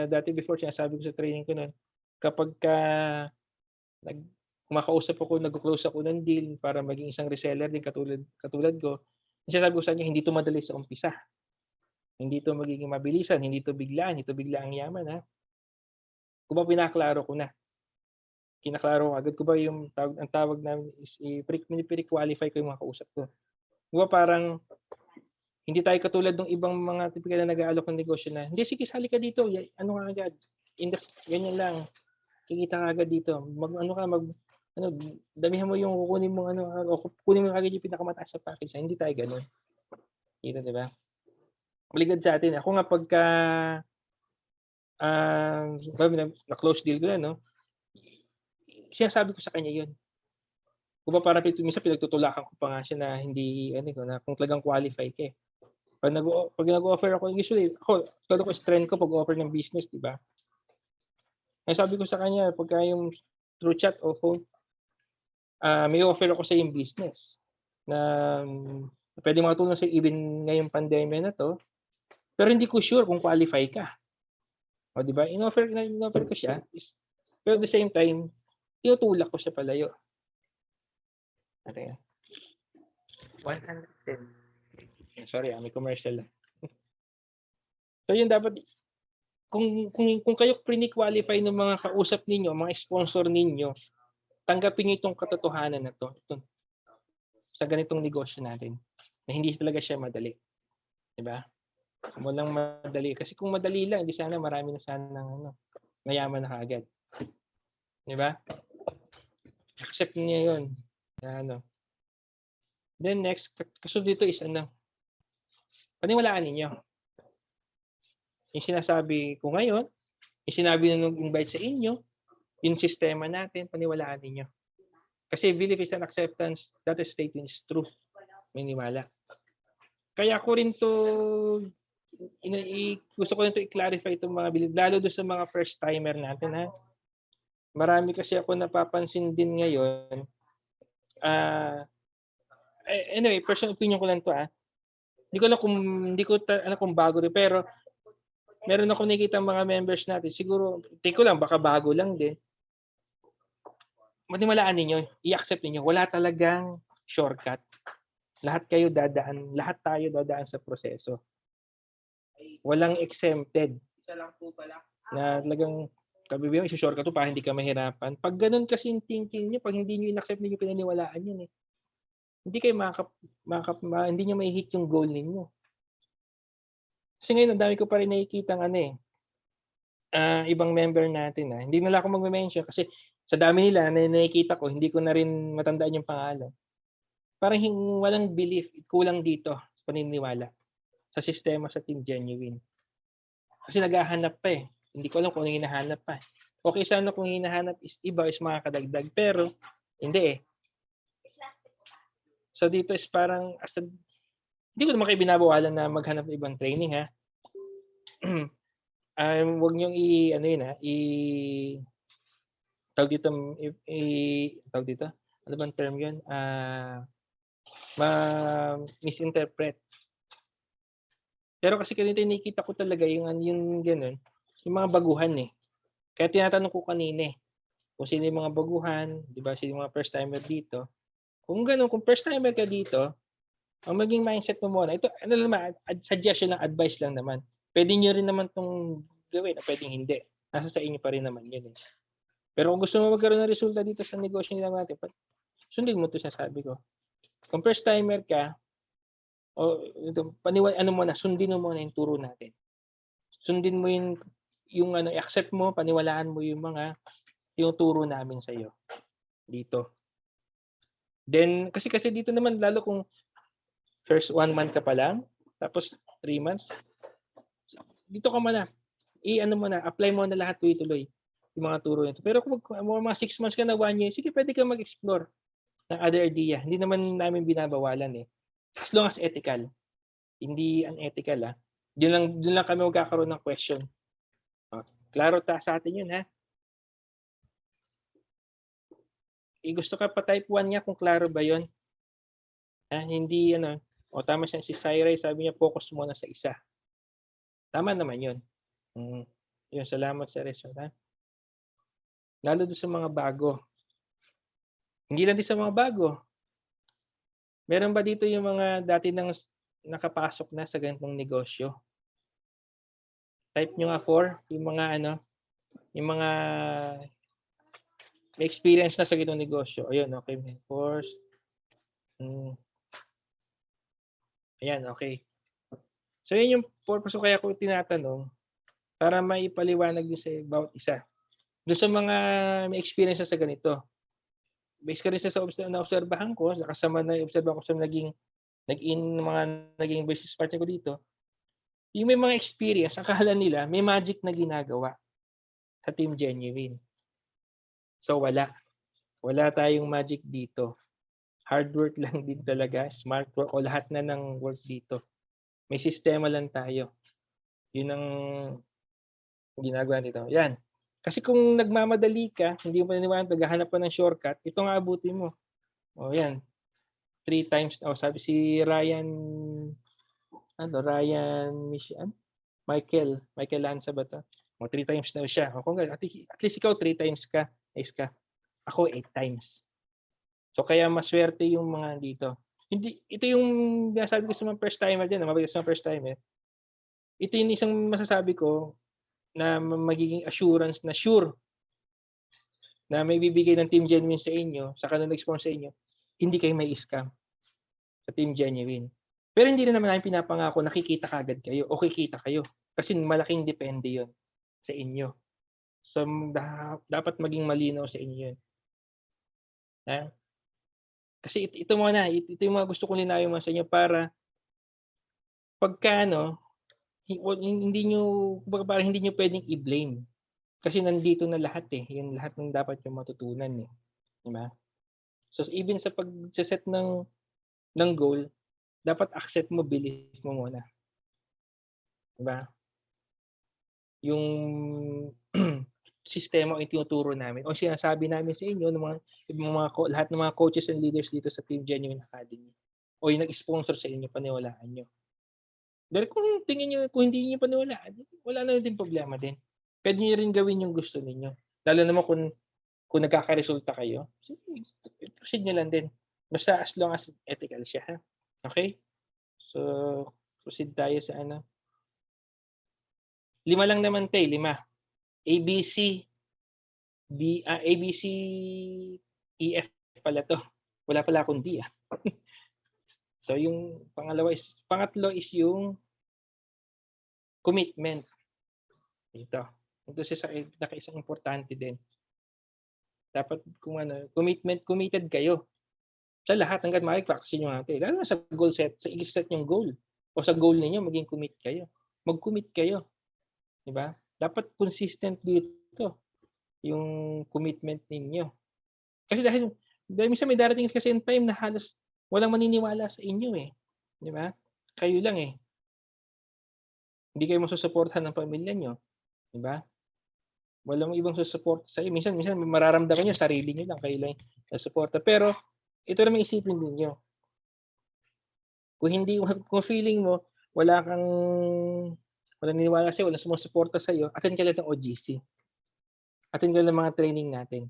Speaker 2: dati before sinasabi ko sa training ko no'n, kapagka kumakausap ako, nagko-close ako ng deal para maging isang reseller din katulad ko, sinasabi ko sa kanya, hindi 'to madali sa umpisa. Hindi 'to magiging mabilisan, hindi 'to biglaan, hindi 'to biglaang yaman, ha. Kumbaga pinaklaro ko na. Kinaklaro ko agad ko ba yung ang tawag namin is pini-pre-qualify ko yung mga kausap ko. Kumbaga parang hindi tayo katulad ng ibang mga tipikal na nag-aalok ng negosyo na, "Hindi, sige sali ka dito, ano ka agad, ganyan lang, kikita ka agad dito, damihan mo yung kukunin mong o kunin mo kaagad yung pinakamataas na package." Hindi tayo gano'n. Kita, 'di ba? Maligad sa atin. Ako nga pagka, na-close deal ko na 'no, sinasabi ko sa kanya 'yun. Kumbaga parang minsan pinagtutulakan ko pa nga siya na hindi na kung talagang qualify ka, eh. Pag nag-o-offer ako usually todo ko strength ko pag-o-offer ng business, 'di ba? Ang sabi ko sa kanya pagka yung through chat o phone, may offer ako sa yung business na puwedeng makatulong sa'yo even ngayong pandemya na 'to, pero hindi ko sure kung qualify ka. O 'di ba, in-offer ko siya pero at the same time, tinutulak ko siya palayo. Ano 'yan, 110. Sorry, may commercial lang. So yun dapat kung kayo qualify ng mga kausap ninyo, mga sponsor ninyo, tanggapin niyo itong katotohanan na 'to, sa ganitong negosyo natin, na hindi talaga siya madali, 'di ba? Walang madali kasi kung madali lang, 'di sana marami na sanang mayaman na kaagad, 'di ba? Accept niyo 'yun na Then next, kasunod dito is paniwalaan ninyo. Yung sinasabi ko ngayon, yung sinabi na nag-invite sa inyo, yung sistema natin, paniwalaan ninyo. Kasi belief is an acceptance, that statement is truth. Maniwala. Kaya ko rin 'to gusto ko rin 'to i-clarify itong mga belief, lalo do'n sa mga first timer natin, ha. Marami kasi ako napapansin din ngayon, anyway, personal opinion ko lang 'to, hindi ko alam kung bago rin, pero meron akong nakikitang mga members natin, siguro take ko lang baka bago lang din. Maniwalaan ninyo, i-accept ninyo, wala talagang shortcut. Lahat tayo dadaan sa proseso. Walang exempted. Isa lang po pala. Na talagang sabihin mo i-shortcut to para hindi ka mahirapan. Pag gano'n kasi yung thinking niyo, pag hindi niyo in-accept, hindi niyo pinaniwalaan yun, eh. Hindi kayo hindi niyo mai-hit yung goal ninyo. Kasi ngayon ang dami ko pa rin nakikitang ibang member natin, hindi na lang ako magme-mention kasi sa dami nila na nakikita ko, hindi ko na rin matandaan yung pangalan. Parang walang belief, kulang dito sa paniniwala sa sistema sa Team Genuine. Kasi naghahanap pa, eh. Hindi ko alam kung anong hinahanap pa. Okay sana kung hinahanap is iba is makakadagdag, pero hindi, eh. So dito is parang hindi ko naman kayo binabawalan na maghanap ng ibang training, ha. Wag niyong tawag dito, tawag dito, ano bang term yun? Ma-misinterpret. Pero kasi ganito yung nakikita ko talaga yung gano'n, yung mga baguhan, eh. Kaya tinatanong ko kanina, kung sino yung mga baguhan, 'di ba, sino yung mga first timer dito. Kung gano'n, kung first timer ka dito, ang maging mindset mo muna, ito naman, suggestion lang, advice lang naman. Puwede niyo rin naman 'tong gawin o puwedeng hindi. Nasa sa inyo pa rin naman 'yun, eh. Pero kung gusto mo magkaroon ng resulta dito sa negosyo nila natin, sundin mo 'to sinasabi ko. Kung first timer ka o ito ano mo na, sundin mo muna yung turo natin. Sundin mo yung ano, i-accept mo, paniwalaan mo yung mga tinuturo namin sa'yo dito. Then kasi dito naman lalo kung first 1 month ka pa lang, tapos 3 months, dito ka muna, i-ano mo na, apply mo na lahat tuloy-tuloy, yung mga turo nito. Pero kung mga 6 months ka na, 1 year, sige puwede kang mag-explore ng other idea. Hindi naman namin binabawalan, eh, as long as ethical. Hindi unethical, ah. Dun lang kami magkakaroon ng question. Oh, klaro sa atin 'yun, ha? Gusto ka pa type 1 nga kung klaro ba 'yun, hindi ano, tama siya si Cyril sabi niya focus muna sa isa. Tama naman 'yun. Mm, 'yun salamat sa result, ha. Lalo dun sa mga bago. Hindi lang din sa mga bago, meron ba dito yung mga dati nang nakapasok na sa ganitong negosyo? Type niyo nga 4, yung mga ano, yung mga may experience na sa ganitong negosyo. Ayun, okey, may course, hmm, ayan, okey. So yun yung purpose ko kaya ko tinatanong, para maipaliwanag din sa bawat isa. Dun sa mga may experience na sa ganito, base ka rin sa naobserbahan ko, kasama na obserbahan ko sa mga naging business partner ko dito, yung may mga experience akala nila may magic na ginagawa sa Team Genuine. So wala, wala tayong magic dito. Hard work lang din talaga, smart work o lahat na ng work dito. May sistema lang tayo. Yun ang ginagawa nito, 'yan. Kasi kung nagmamadali ka, hindi mo paniniwalaan, naghahanap ka ng shortcut, ito nga abutin mo. Oh, 'yan, 3 times sabi si Ryan, ano, Michael Lanza ba 'to? 3 times daw siya. At least ikaw 3 times ka, ace ka. Ako 8 times. So, kaya maswerte yung mga dito. Hindi ito yung sinasabi ko sa mga first timer diyan, mabilis sa mga first timer. Ito yung isang masasabi ko na magiging assurance na sure na may bibigay ng Team Genuine sa inyo, saka nung nag-sponsor sa inyo, hindi kayo mai-scam sa Team Genuine. Pero hindi rin naman namin pinapangako na kikita kaagad kayo o kikita kayo kasi malaking depende 'yon sa inyo. So, dapat maging malinaw sa inyo 'yun, ha. Kasi ito muna, ito yung mga gusto kong linawin muna sa inyo para pagka ano, hindi niyo kumbaga parang hindi niyo puwedeng i-blame. Kasi nandito na lahat, eh, yung lahat ng dapat niyong matutunan, eh, 'di ba? So, even sa pagse-set ng goal, dapat accept mo, believe mo muna, 'di ba? Yung sistema o yung tinuturo namin o sinasabi namin sa inyo ng lahat ng mga coaches and leaders dito sa Team Genuine Academy o yung nag-sponsor sa inyo, paniwalaan niyo. Dahil kung hindi niyo paniwalaan, wala na din problema din. Puwede niyo rin gawin yung gusto ninyo. Lalo naman kung nagkakaresulta kayo, sige proceed niyo lang din. Basta as long as ethical siya, ha, okey? So, proceed tayo sa ano, 5 lang naman 'to, eh, 5. ABC, ABCEF pala 'to. Wala pala akong D, ah. So, yung pangatlo is yung commitment. Ito, sa pinakaisang importante din. Dapat kung ano, committed kayo sa lahat hangga't maaari practicesin niyo nga 'to, eh. Lalo na sa goal sa i-set niyong goal o sa goal ninyo maging commit kayo. Mag-commit kayo, 'di ba? Dapat consistent dito yung commitment ninyo. Kasi dahil minsan may darating kasi yung time na halos walang maniniwala sa inyo, eh, 'di ba? Kayo lang, eh. Hindi kayo masusuportahan ng pamilya niyo, 'di ba? Walang ibang susuporta sa'yo. Minsan mararamdaman niyo sarili niyo lang, kayo lang yung susuporta. Pero ito naman isipin ninyo, kung feeling mo wala kang walang naniniwala sa'yo, walang sumusuporta sa'yo, attend ka lang ng OGC. Attend ka lang ng mga training natin.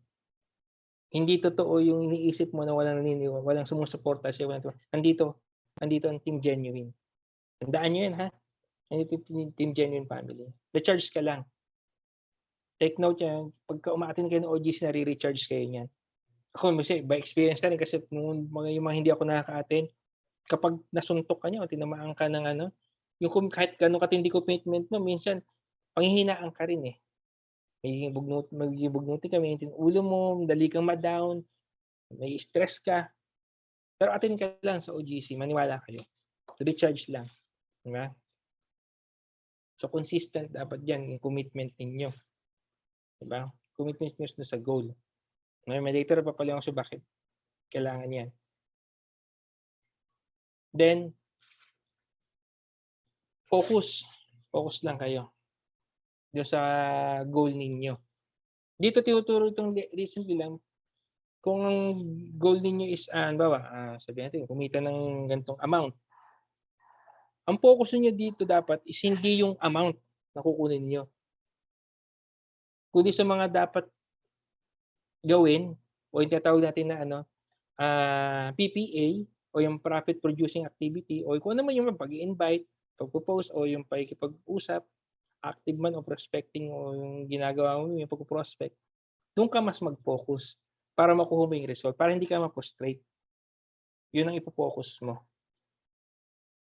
Speaker 2: Hindi totoo yung iniisip mo na walang sumusuporta sa'yo, nandito ang Team Genuine. Tandaan niyo 'yan, ha. And ito Team Genuine Family. Recharge ka lang. Take note yan, pagka uma-attend kayo ng OGC, nare-recharge kayo niyan. Ako kasi by experience na rin kasi nung yung mga hindi ako nakaka-attend, kapag nasuntok ka niya o tinamaan ka ng ano, yung kahit gaano katindi commitment mo, minsan panghihinaan ka rin, eh. Magiging bugnutin ka, mainitin ulo mo, madali kang ma-down, may stress ka. Pero attend ka lang sa OGC, maniwala kayo. Recharge lang, di ba? So consistent dapat diyan yung commitment ninyo, di ba? Commitment niyo sa goal. Ngayon, may later pa pala ako sa bakit kailangan 'yan. Then focus. Focus lang kayo do'n sa goal ninyo. Dito tinuturo itong recently lang, kung ang goal ninyo is, halimbawa, sabihin natin kumita ng ganitong amount. Ang focus niyo dito dapat is hindi yung amount na kukunin niyo, kundi sa mga dapat gawin o yung tinatawag natin na ano, PPA o yung profit producing activity o kung ano man yung pag-i-invite, pagpo-post o yung pakikipag-usap, active man o prospecting o yung ginagawa mo yung pagpo-prospect, dun ka mas mag-focus para makuha mo yung result, para hindi ka ma-frustrate. Yun ang ipo-focus mo.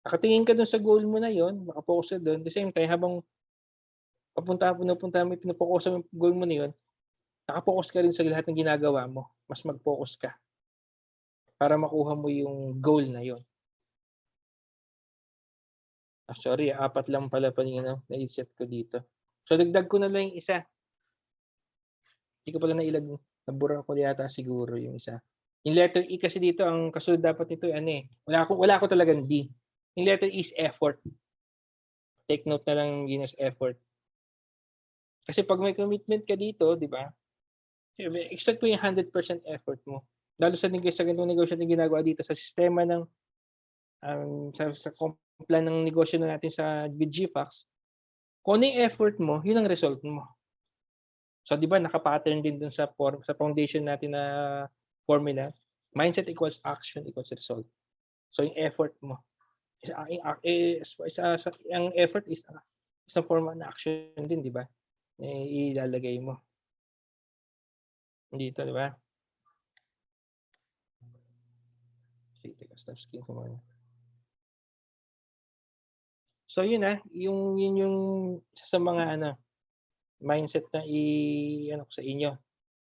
Speaker 2: Nakatingin ka dun sa goal mo na yun, naka-focus ka dun, the same time habang pinupuntahan mo, pino-focusan mo yung goal mo na yun, naka-focus ka rin sa lahat ng ginagawa mo, mas mag-focus ka para makuha mo yung goal na yun. Sorry, 4 lang pala yung ano, nai-set ko dito. So dagdag ko na lang yung isa. Hindi ko pala nabura ko yata siguro yung isa. Yung letter E kasi dito, ang kasunod dapat nito ano eh, wala ako talagang D. Yung letter E is effort. Take note na lang yun as effort. Kasi pag may commitment ka dito, di ba? Expect mo yung 100% effort mo. Lalo sa ganitong negosyo na ginagawa dito sa sistema ng sa plan ng negosyo na natin sa GFAX, kung ano yung effort mo, yun ang result mo. So, di ba, naka-pattern din dun sa foundation natin na formula, mindset equals action equals result. So, yung effort mo, ang effort is isang form ng action din, di ba? Ilalagay mo. Dito, di ba? Sige, stop screen ko muna. So, yun yun yung isa sa mga mindset na ano ko sa inyo,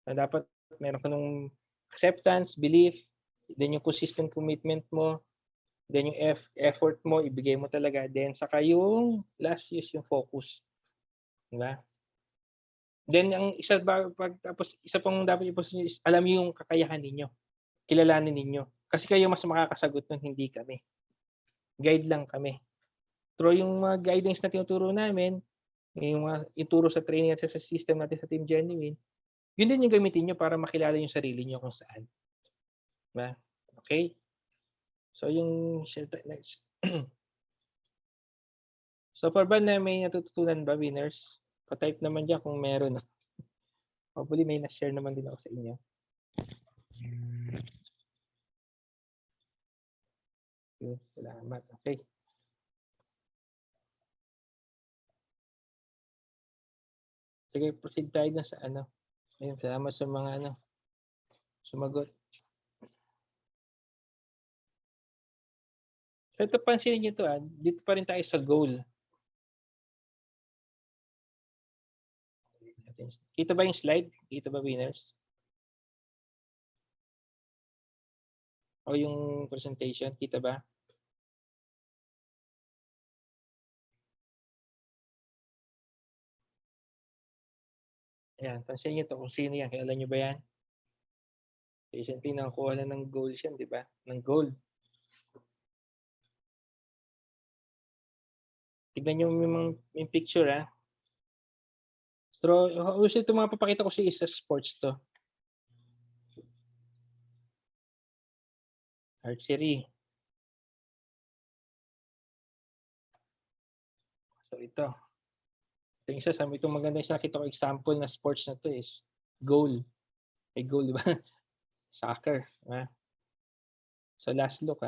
Speaker 2: na dapat meron ka nung acceptance, belief, then yung consistent commitment mo, then yung effort mo, ibigay mo talaga, then saka yung last is yung focus. Di ba? Then ang tapos isa pang dapat i-focus niyo is alam niyo yung kakayahan ninyo, kilalanin ninyo. Kasi kayo mas makakasagot nun, hindi kami. Guide lang kami. Through yung mga guidance na tinuturo namin, yung mga ituro sa training at sa system natin sa Team Genuine, yun din yung gamitin niyo para makilala yung sarili niyo kung saan. Ba? Okay? So yung next. So far ba na may natututunan ba, winners? Pa-type naman diyan kung meron. Hopefully may na-share naman din ako sa inyo. Salamat. Okay. Sige, proceed tayo na sa ano. Ayun, salamat sa mga sumagot. So ito, pansinin niyo to dito pa rin tayo sa goal. Kita ba yung slide? Kita ba, winners? O yung presentation, kita ba? Ayan, pansinin niyo to kung sino yan. Kilala niyo ba yan? Recently, nakakuha na ng gold yan, di ba? Ng gold. Tignan niyo yung picture, So, usually ito mga papakita ko sa isa sports to. Archery. So, ito. Ito yung isa, itong maganda yung nakita ko example na sports na to is goal. May goal, di ba? Soccer. So, last look,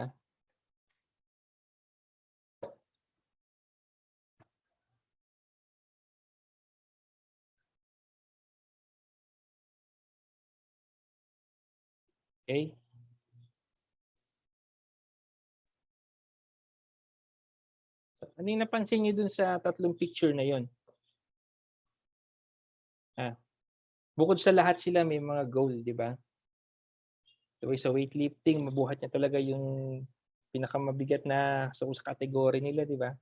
Speaker 2: Okay? Ano yung napansin niyo dun sa tatlong picture na yon? Bukod sa lahat sila may mga goal, di ba? So, sa weightlifting, mabuhat niya talaga yung pinakamabigat na sa category nila, di ba?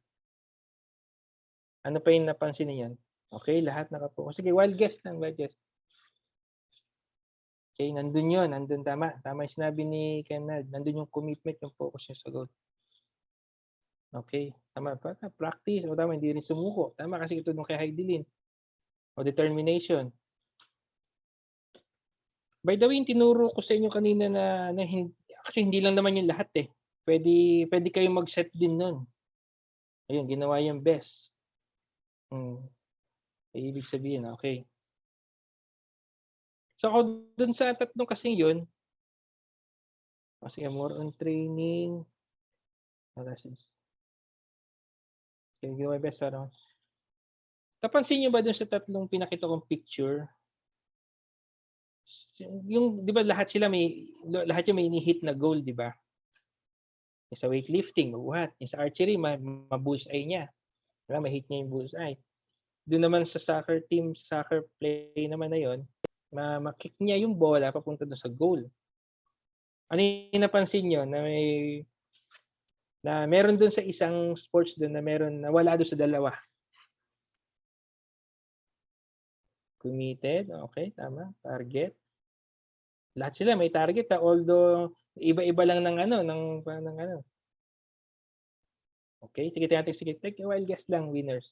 Speaker 2: Ano pa yung napansin niyo? Okay, lahat nakapokus. Sige, wild guess lang, wild guess. Okay, nandun yun, nandun tama. Tama yung sinabi ni Kenneth. Nandun yung commitment, yung focus niya sa goal. Okay, tama. Practice. O tama, hindi rin sumuko. Tama kasi ito nung kay Heidelin. O determination. By the way, yung tinuro ko sa inyo kanina na actually hindi lang naman yung lahat eh. Pwede kayong mag-set din nun. Ayun, ginawa yung best. Ibig sabihin, okay. So ako dun sa tatlong kasi yun, kasi more on training, lessons. Okay, ginawa yung best. Ano? Napansin nyo ba dun sa tatlong pinakita kong picture? Yung, di ba lahat yung may ini-hit na goal, di ba? Yung sa weightlifting, mabuhat. Yung sa archery, ma-bullseye niya. Diba? Ma-hit niya yung bullseye. Doon naman sa soccer team, soccer play naman na yon, ma-kick niya yung bola papunta doon sa goal. Ano yung napansin nyo na meron doon sa isang sports doon na meron na wala doon sa dalawa? Committed, okay, tama. Target. Lahat sila may target although iba-iba lang ng ano. Okay, sige natin, sige. Take a wild guess lang, winners.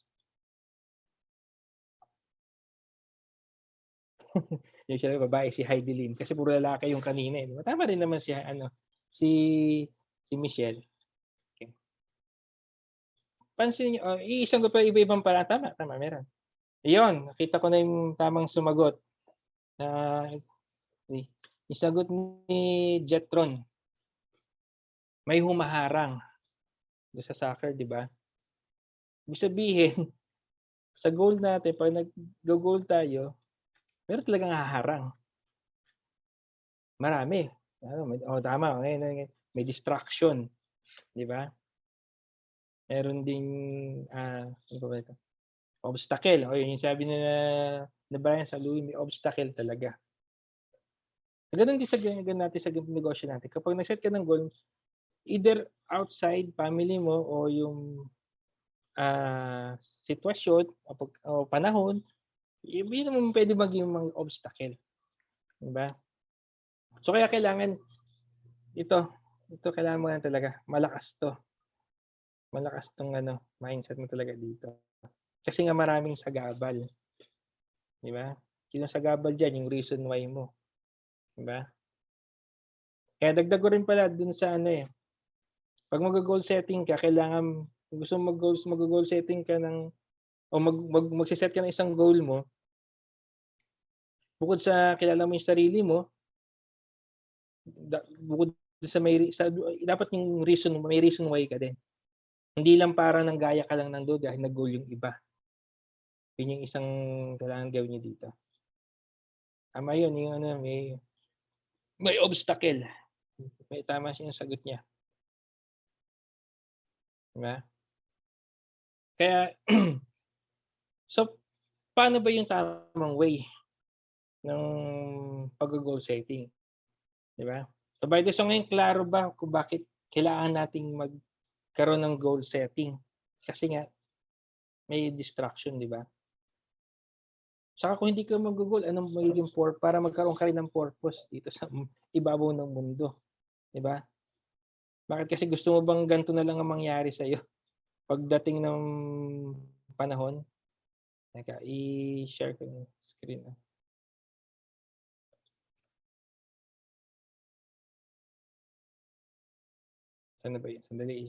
Speaker 2: Usually babae si Heidelin kasi puro lalaki yung kanina eh. Tama rin naman si Michelle. Okay. Pansin niyo, iisang ko pa iba-ibang para tama, meron. Ayun, nakita ko na yung tamang sumagot. Yung sagot ni Jetron, may humaharang doon sa soccer, di ba? Ibig sabihin, sa goal natin, pag nag-goal tayo, meron talagang haharang. Marami. Tama. May distraction. Di ba? Meron ding, ano ba ito? Obstacle. Yung sabi na Brian sa Louis, may obstacle talaga. Ganun din sa ganyan natin sa negosyo natin. Kapag nag-set ka ng goal, either outside family mo o yung sitwasyon o panahon, yun naman pwede maging mga obstacle. Diba? So kaya kailangan ito kailangan mo yan talaga. Malakas to. Malakas tong mindset mo talaga dito. Kasi nga maraming sagabal. Diba? Yung sagabal dyan, yung reason why mo. Diba? Kaya dagdag ko rin pala dun sa pag mag-goal setting ka, kailangan gusto mo mag-goal setting ka o magse-set ka ng isang goal mo, bukod sa kilala mo yung sarili mo, bukod sa dapat yung may reason why ka din. Hindi lang para nanggaya ka lang ng do dahil nag-goal yung iba. Yun yung isang kailangan gawin niyo dito. Tama yun, yung may obstacle. May tama siya yung sagot niya. Diba? Kaya, so, paano ba yung tamang way ng pag-goal setting? Diba? So, by the way, ngayon, klaro ba kung bakit kailangan nating magkaroon ng goal setting? Kasi nga, may distraction, di ba? Saka kung hindi ka mag-goal, anong magiging para magkaroon ka rin ng purpose dito sa ibabaw ng mundo? Di ba? Bakit kasi gusto mo bang ganito na lang ang mangyari sa'yo? Pagdating ng panahon, i-share ko yung screen. Saan na ba yun? Sandali,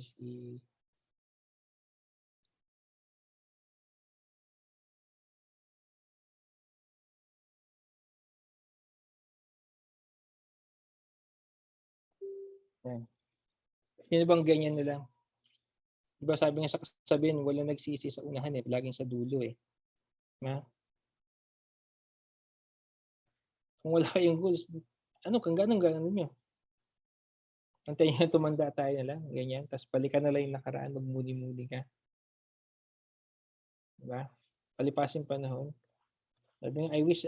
Speaker 2: yan. Sino bang ganyan na lang? Diba sabi nga sa kasabihan, wala nagsisi sa unahan laging sa dulo Na? Kung wala kayong goals, Ganun nyo. Antayin nyo tumanda tayo na lang, ganyan. Tapos balikan na lang yung nakaraan, magmuli-muli ka. Diba? Palipasin panahon. Sabi niya, I wish,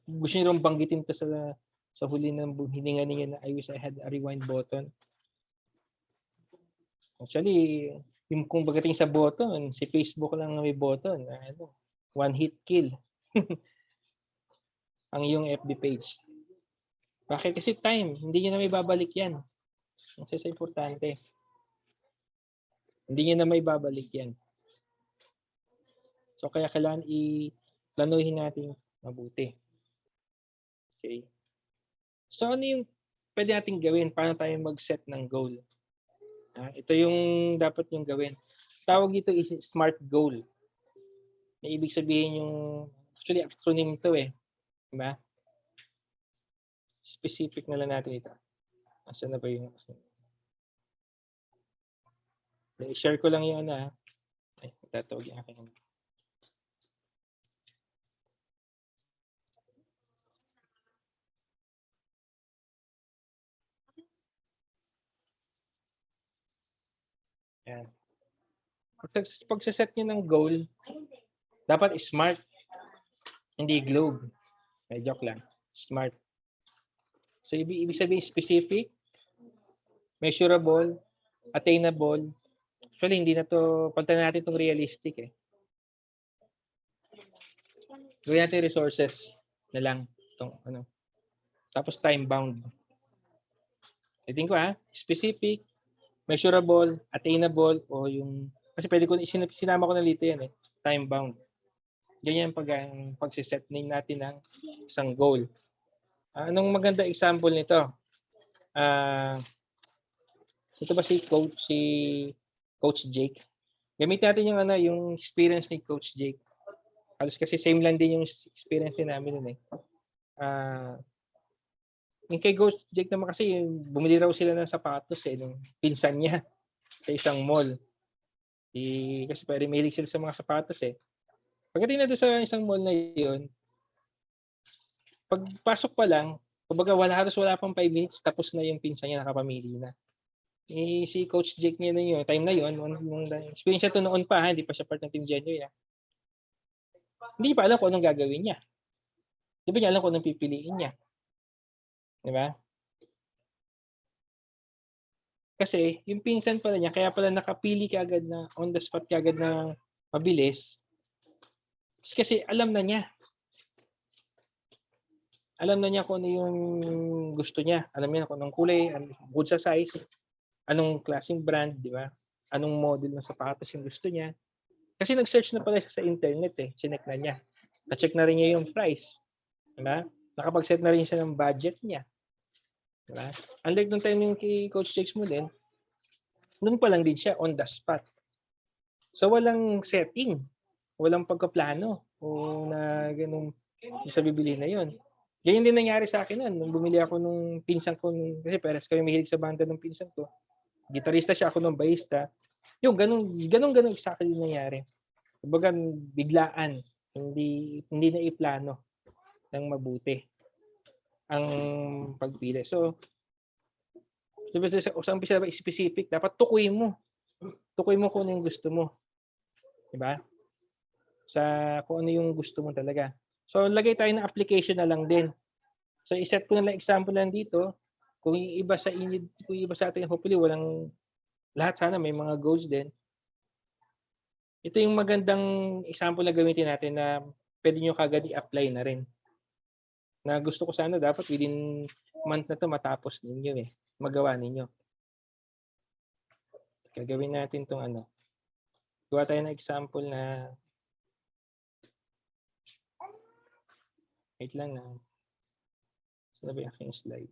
Speaker 2: gusto niyo rin banggitin to sa huli ng hininga niya na I wish I had a rewind button. Actually, yung kung pagdating sa button, si Facebook lang may button. One hit kill. Ang iyong FB page. Bakit? Kasi time. Hindi nyo na may babalik yan. Kasi sa importante. Hindi nyo na may babalik yan. So, kaya kailangan i-planuhin natin mabuti. Okay. So, ano yung pwede natin gawin? Paano tayo mag-set ng goal? Ito yung dapat yung gawin. Tawag dito is SMART goal. May ibig sabihin yung, actually, acronym ito eh. Diba? Specific na lang natin ito. Asa na ba yung i-share ko lang yung ay, tatawag yung aking yan. Pag set nyo ng goal, dapat SMART. Hindi globe. May joke lang. SMART. So, ibig sabihin specific, measurable, attainable. Actually, hindi na to, palitan natin itong realistic eh. Gawin natin resources na lang. Tapos time bound. Itin ko specific, measurable, attainable, o yung, kasi pwede ko, sinama ko na dito yan eh, time bound. Ganyan pag-set natin ng isang goal. Anong maganda example nito? Ito ba si Coach Jake? Gamitin natin yung yung experience ni Coach Jake. Halos kasi same lang din yung experience din namin nun eh. Yung kay Coach Jake naman kasi bumili raw sila ng sapatos nung pinsan niya sa isang mall. Kasi pwede mahilig sila sa mga sapatos eh. Pagdating na doon sa isang mall na yun, pagpasok pa lang, kumbaga halos wala pang 5 minutes, tapos na yung pinsan niya nakapamili na. Si Coach Jake niya yun, time na yun, experience niya to noon pa, hindi pa siya part ng Team January. Hindi pa alam kung anong gagawin niya. Di ba niya alam kung anong pipiliin niya? Di ba? Kasi yung pinsan pala niya, kaya pala nakapili ka agad na on the spot ka agad na mabilis. Kasi alam na niya. Alam na niya kung ano yung gusto niya. Alam niya kung anong kulay, good sa size, anong klaseng brand, di ba? Anong model ng sapatos yung gusto niya. Kasi nag-search na pala siya sa internet eh. Chinek na niya. Na-check na rin niya yung price. Di ba? Nakapag-set na rin siya ng budget niya. Di ba? Unlike nung time yung kay Coach Jake mo din, noon pa lang din siya on the spot. So walang setting. Walang pagkaplano o na ganun sa bibili na yon. Ganyan din nangyari sa akin nung bumili ako nung pinsan ko, kasi parehas kami mahilig sa banda ng pinsan ko. Gitarista siya, ako nung bassista. Yung ganun exactly yung nangyari. Kumbaga biglaan, hindi na iplano ng mabuti ang pagpili. So, sa umpisa ba specific, dapat tukuyin mo. Tukuyin mo kung ano yung gusto mo. Diba? Kung ano yung gusto mo talaga. So, lagay tayo ng application na lang din. So, iset ko na lang example lang dito. Kung iba sa inyo, kung iba sa atin, hopefully walang lahat, sana may mga goals din. Ito yung magandang example na gamitin natin na pwede nyo kagad i-apply na rin. Na gusto ko sana dapat within month na to matapos ninyo eh. Magawa ninyo. Gagawin natin itong gawa tayo ng example na wait lang saan ba yung aking slide?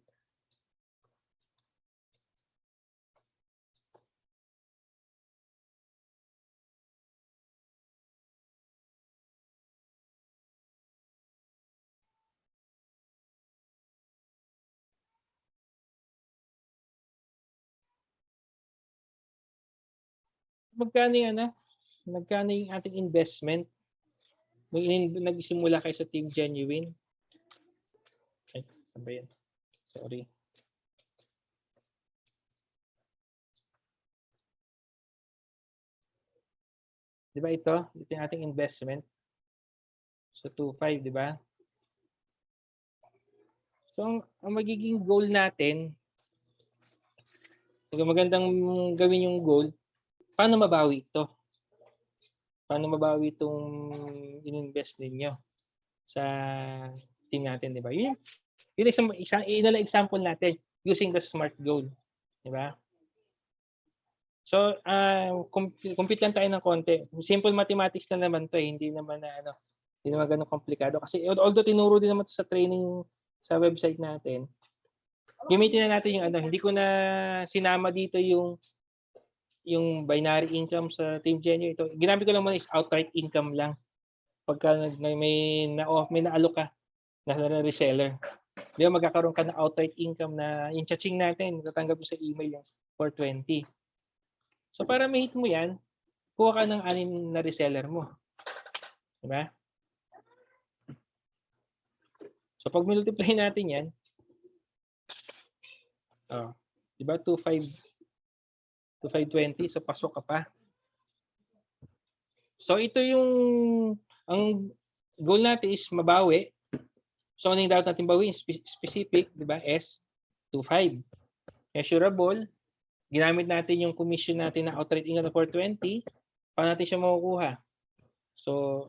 Speaker 2: Magkano yung ating investment? Nagsimula kayo sa Team Genuine. Okay, ano ba yan? Sorry. Di ba ito? Ito yung ating investment. So 2.5, di ba? So ang magiging goal natin, magandang gawin yung goal, paano mabawi ito? Paano mabawi itong ininvest ninyo sa team natin, di ba? Yun example natin using the SMART goal, di ba? So, compute lang tayo ng konti. Simple mathematics lang naman to, hindi naman hindi naman ganun komplikado kasi although tinuro din naman to sa training sa website natin. Gamitin na natin yung hindi ko na sinama dito yung binary income sa Team Genio. Ito, ginamit ko lang muna is outright income lang. Pagka may naalok ka na reseller. Di ba magkakaroon ka ng outright income na yung cha-ching natin, matatanggap mo sa email yung 420. So para ma-hit mo yan, kuha ka ng 6 na reseller mo. Di ba? So pag multiply natin yan, di ba 2,520, so pasok ka pa. So ito ang goal natin is mabawi. So ano yung dapat natin bawiin? Specific, di ba? S, 2.5. Measurable, ginamit natin yung commission natin na outright income na 420. Paano natin siya makukuha? So,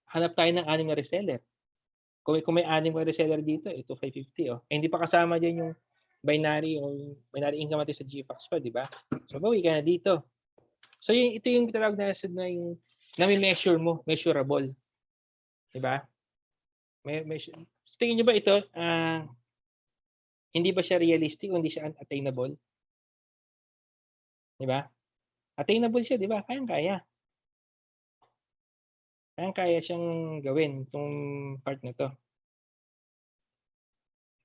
Speaker 2: hanap tayo ng 6 na reseller. Kung may 6 na reseller dito, ito 550. Hindi pa kasama dyan yung binary income natin sa GFAX pa, di ba? So, bawi ka na dito. So, ito yung tinatawag na yung nami-measure mo, measurable. Di ba? So, tingin nyo ba ito, hindi ba siya realistic o hindi siya attainable? Di ba? Attainable siya, di ba? Kayang-kaya. Kayang-kaya siyang gawin itong part na to.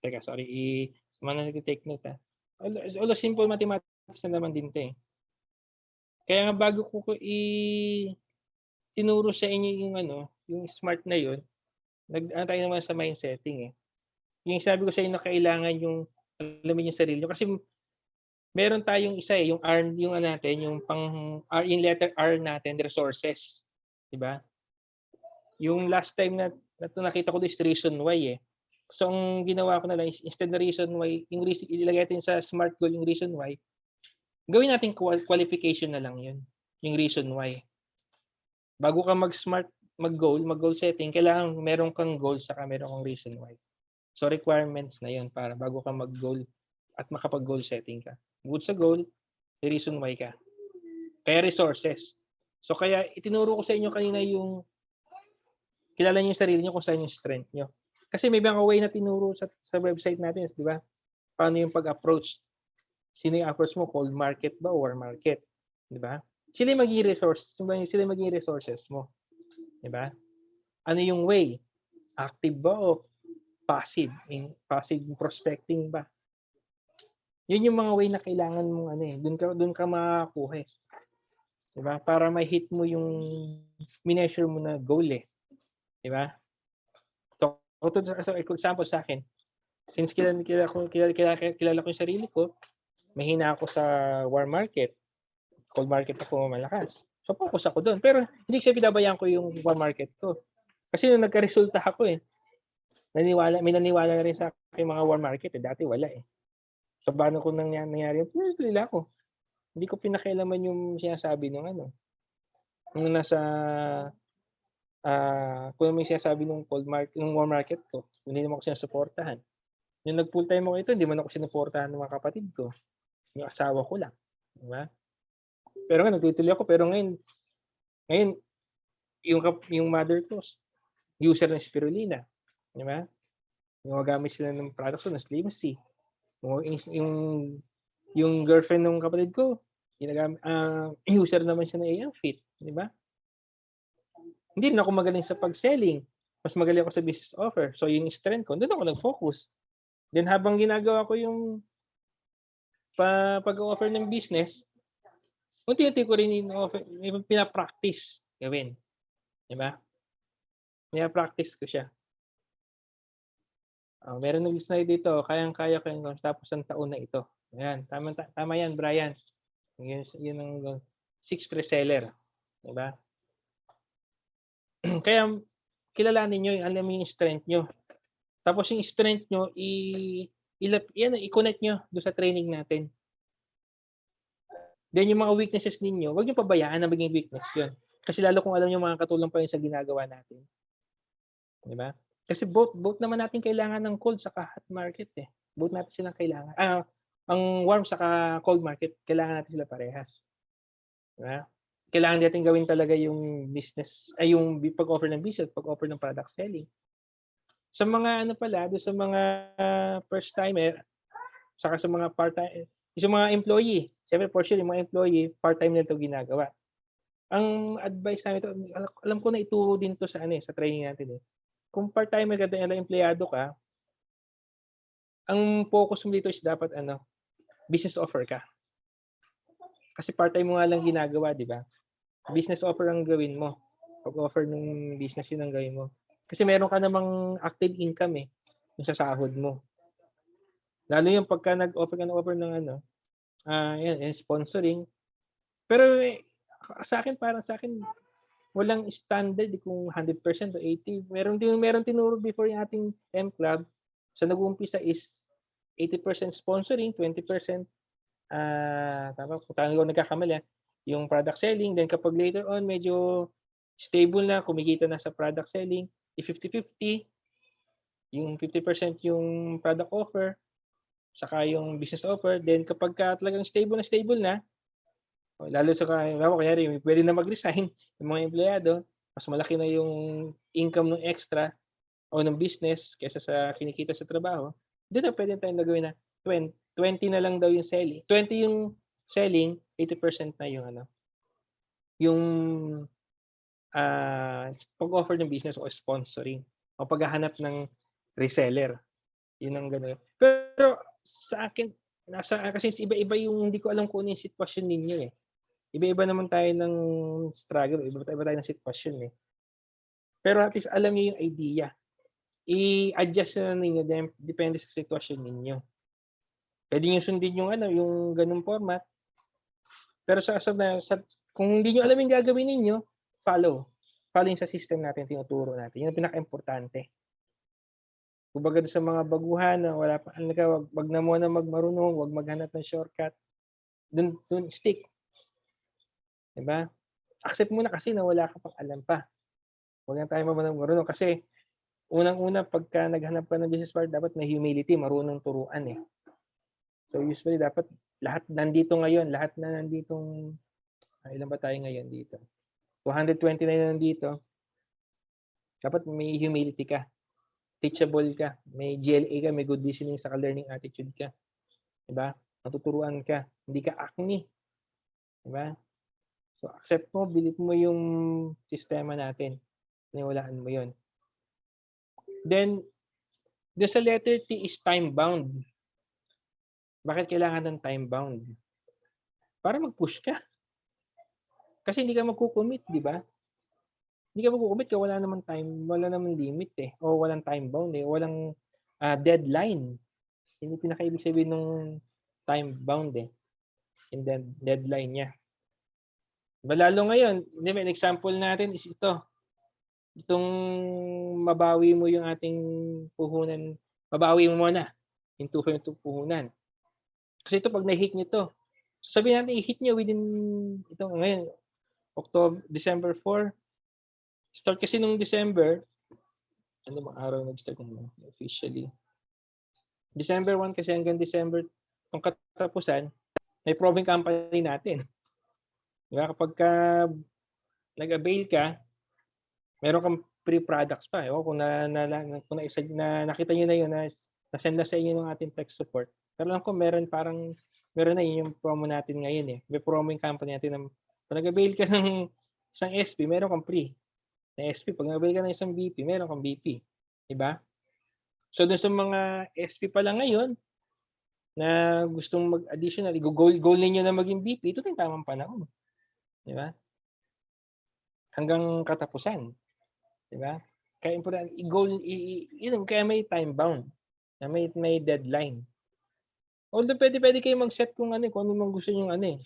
Speaker 2: Teka, sorry. Take note ha. Although simple mathematics na naman din ito eh. Kaya nga bago ko tinuro sa inyo yung smart na yun, tayo naman sa mind setting eh. Yung sabi ko sa inyo na kailangan yung alamin yung sarili nyo. Kasi meron tayong isa eh, yung R, yung natin, yung yung letter R natin, resources. Diba? Yung last time na nakita ko is reason why eh. So, ang ginawa ko na lang is instead na reason why, yung reason, ilagay natin sa SMART goal yung reason why, gawin natin qualification na lang yun. Yung reason why. Bago ka mag-goal setting, kailangan meron kang goal saka meron kang reason why. So, requirements na yun para bago ka mag-goal at makapag-goal setting ka. Good sa goal, may reason why ka. Kaya resources. So, kaya itinuro ko sa inyo kanina yung kilala niyo yung sarili niyo kung saan yung strength niyo. Kasi may ibang way na tinuro sa website natin, di ba? Paano yung pag-approach? Sino yung approach mo? Cold market ba or warm market? Di ba? Sila yung magiging resources mo. Di ba? Ano yung way? Active ba o passive? Passive prospecting ba? Yun yung mga way na kailangan mong doon ka makakuha eh. Di ba? Para ma-hit mo yung mineasure mo na goal eh. Di ba? So, example sa akin, since kilala ko yung sarili ko, mahina ako sa warm market, cold market ako malakas. So, focus ako doon. Pero hindi kasi pinabayaan ko yung warm market ko. Kasi nung nagka-resulta ako eh, may naniwala na rin sa akin mga warm market eh. Dati wala eh. So, paano ko nangyari? Nila ako. Hindi ko pinakialaman yung sinasabi nung nung nasa kung may sinasabi nung cold market, nung warm market ko, hindi naman ako sinusuportahan. Yung nag-full time ako ito, hindi man ako sinuportahan ng mga kapatid ko. Yung asawa ko lang. Di ba? Pero nga, nagtutuloy ako. Pero ngayon yung mother ko, user ng spirulina. Di ba? Yung magamit sila ng products ng Slim C. Yung girlfriend ng kapatid ko, user naman siya ng AM Fit. Di ba? Hindi rin ako magaling sa pag-selling. Mas magaling ako sa business offer. So, yung strength ko, doon ako nag-focus. Then, habang ginagawa ko yung pag-offer ng business, unti-unti ko rin pinapractice gawin. Diba? Pinapractice ko siya. Meron nag-slide dito, kayang-kaya ko yan tapos ang taon na ito. Ayan, tama yan, Brian. Yun ang sixth reseller, 'di ba? Kaya kilalanin niyo, alam mo yung strength niyo. Tapos yung strength niyo yan, i-connect niyo do'n sa training natin. Then yung mga weaknesses ninyo, huwag niyo pabayaan na maging weakness 'yun. Kasi lalo kung alam niyo makakatulong pa 'yun sa ginagawa natin, 'di ba? Kasi both naman natin kailangan ng cold saka hot market, eh. Both natin silang kailangan. Ang warm saka cold market, kailangan natin sila parehas, 'di ba? Kailangan natin gawin talaga yung business ay yung pag-offer ng business, pag-offer ng product selling. Sa mga ano pala, do'n sa mga first timer, saka sa mga part-time sa mga employee, siyempre for sure yung mga employee part-time nila 'to ginagawa. Ang advice namin 'to, alam ko na ituro din 'to sa ano, sa training natin, eh. Kung part-timer ka na empleyado ka, ang focus mo dito is dapat ano, business offer ka. Kasi part-time mo nga lang ginagawa, 'di ba? Business offer ang gawin mo. Pag-offer ng business, yun ang gawin mo. Kasi meron ka namang active income, eh, yung sa sahod mo. Lalo yung pagka nag-offer ka ng offer ng ano, yan, yung sponsoring. Pero, parang sa'kin walang standard, eh, kung 100% o 80. Meron tinuro before yung ating M-Club. Sa nag-uumpisa is 80% sponsoring, 20%, tama kung tama ako nagkakamali, yung product selling. Then kapag later on medyo stable na, kumikita na sa product selling, i-50-50, yung 50% yung product offer, saka yung business offer. Then kapagka talagang stable na, lalo halimbawa kunyari puwede na mag-resign yung mga empleyado, mas malaki na yung income ng extra o ng business kaysa sa kinikita sa trabaho, do'n na puwede tayong gagawin na 20 na lang daw yung selling, 20 yung selling, 80% na yung ano, yung, pag-offer ng business o sponsoring o paghahanap ng reseller, yun ang gano'n. Pero sa akin, kasi iba-iba yung hindi ko alam kung ano yung sitwasyon ninyo, eh. Iba-iba naman tayo ng struggle, iba tayo ng sitwasyon, eh. Pero at least alam niyo yung idea. I-adjust na lang ninyo depende sa sitwasyon ninyo. Puwede niyong sundin yung ano, yung gano'ng format, pero kung hindi niyo alam yung gagawin ninyo, follow. Follow yung sa system natin tinuturo natin, yun ang pinakaimportante. Kumbaga dun sa mga baguhan na wala pa ano ka, wag na muna marunong, wag maghanap ng shortcut, dun stick, 'di ba? Accept mo na kasi na wala ka pang alam pa. Wag na tayo marunong kasi unang-una pagka naghanap ka ng business partner dapat may humility, marunong turuan, eh. So usually dapat lahat nandito ngayon, lahat na nanditong, ilan ba tayo ngayon dito? 229 na nandito, dapat may humility ka, teachable ka, may GLA ka, may good listening saka learning attitude ka, 'di ba? Matuturuan ka, hindi ka acne, 'di ba? So accept mo, believe mo yung sistema natin, paniwalaan mo 'yun. Then, dun sa letter T is time bound. Bakit kailangan ng time bound? Para mag-push ka, kasi hindi ka magko-commit, 'di ba? Hindi ka magko-commit kung wala namang limit, eh, o walang time bound, eh, walang, deadline. Yun yung pinakaibig sabihin nung time bound, eh, yung deadline niya. 'Di ba lalo ngayon, 'di ba example natin is itong mabawi mo yung ating puhunan, babawi mo muna yung puhunan. Kasi ito 'pag na-hit niyo 'to, sabihin natin i-hit niyo within ito ngayon, December 4, start kasi nung December, ano bang araw nag-start officially? December 1 kasi hanggang December yung katapusan, may proving company natin. 'Di ba kapagka nag-avail ka, meron kang free products pa, ewan ko kung kung nakita niyo na 'yun na-send na sa inyo ng ating tech support. Pero alam ko meron na 'yun yung promo natin ngayon, eh. May promo yung company natin na kung nag-avail ka ng isang SP meron kang free na SP, 'pag nag-avail ka ng isang BP meron kang BP, 'di ba? So dun sa mga SP pa lang ngayon na gustong mag-additional, goal ninyo na maging BP, ito na yung tamang panahon, 'di ba? Hanggang katapusan, 'di ba? Kaya importante i-goal, yun kaya may time bound. na may deadline. Although pwede kayong mag-set kung ano, kung ano mang gusto niyong ano,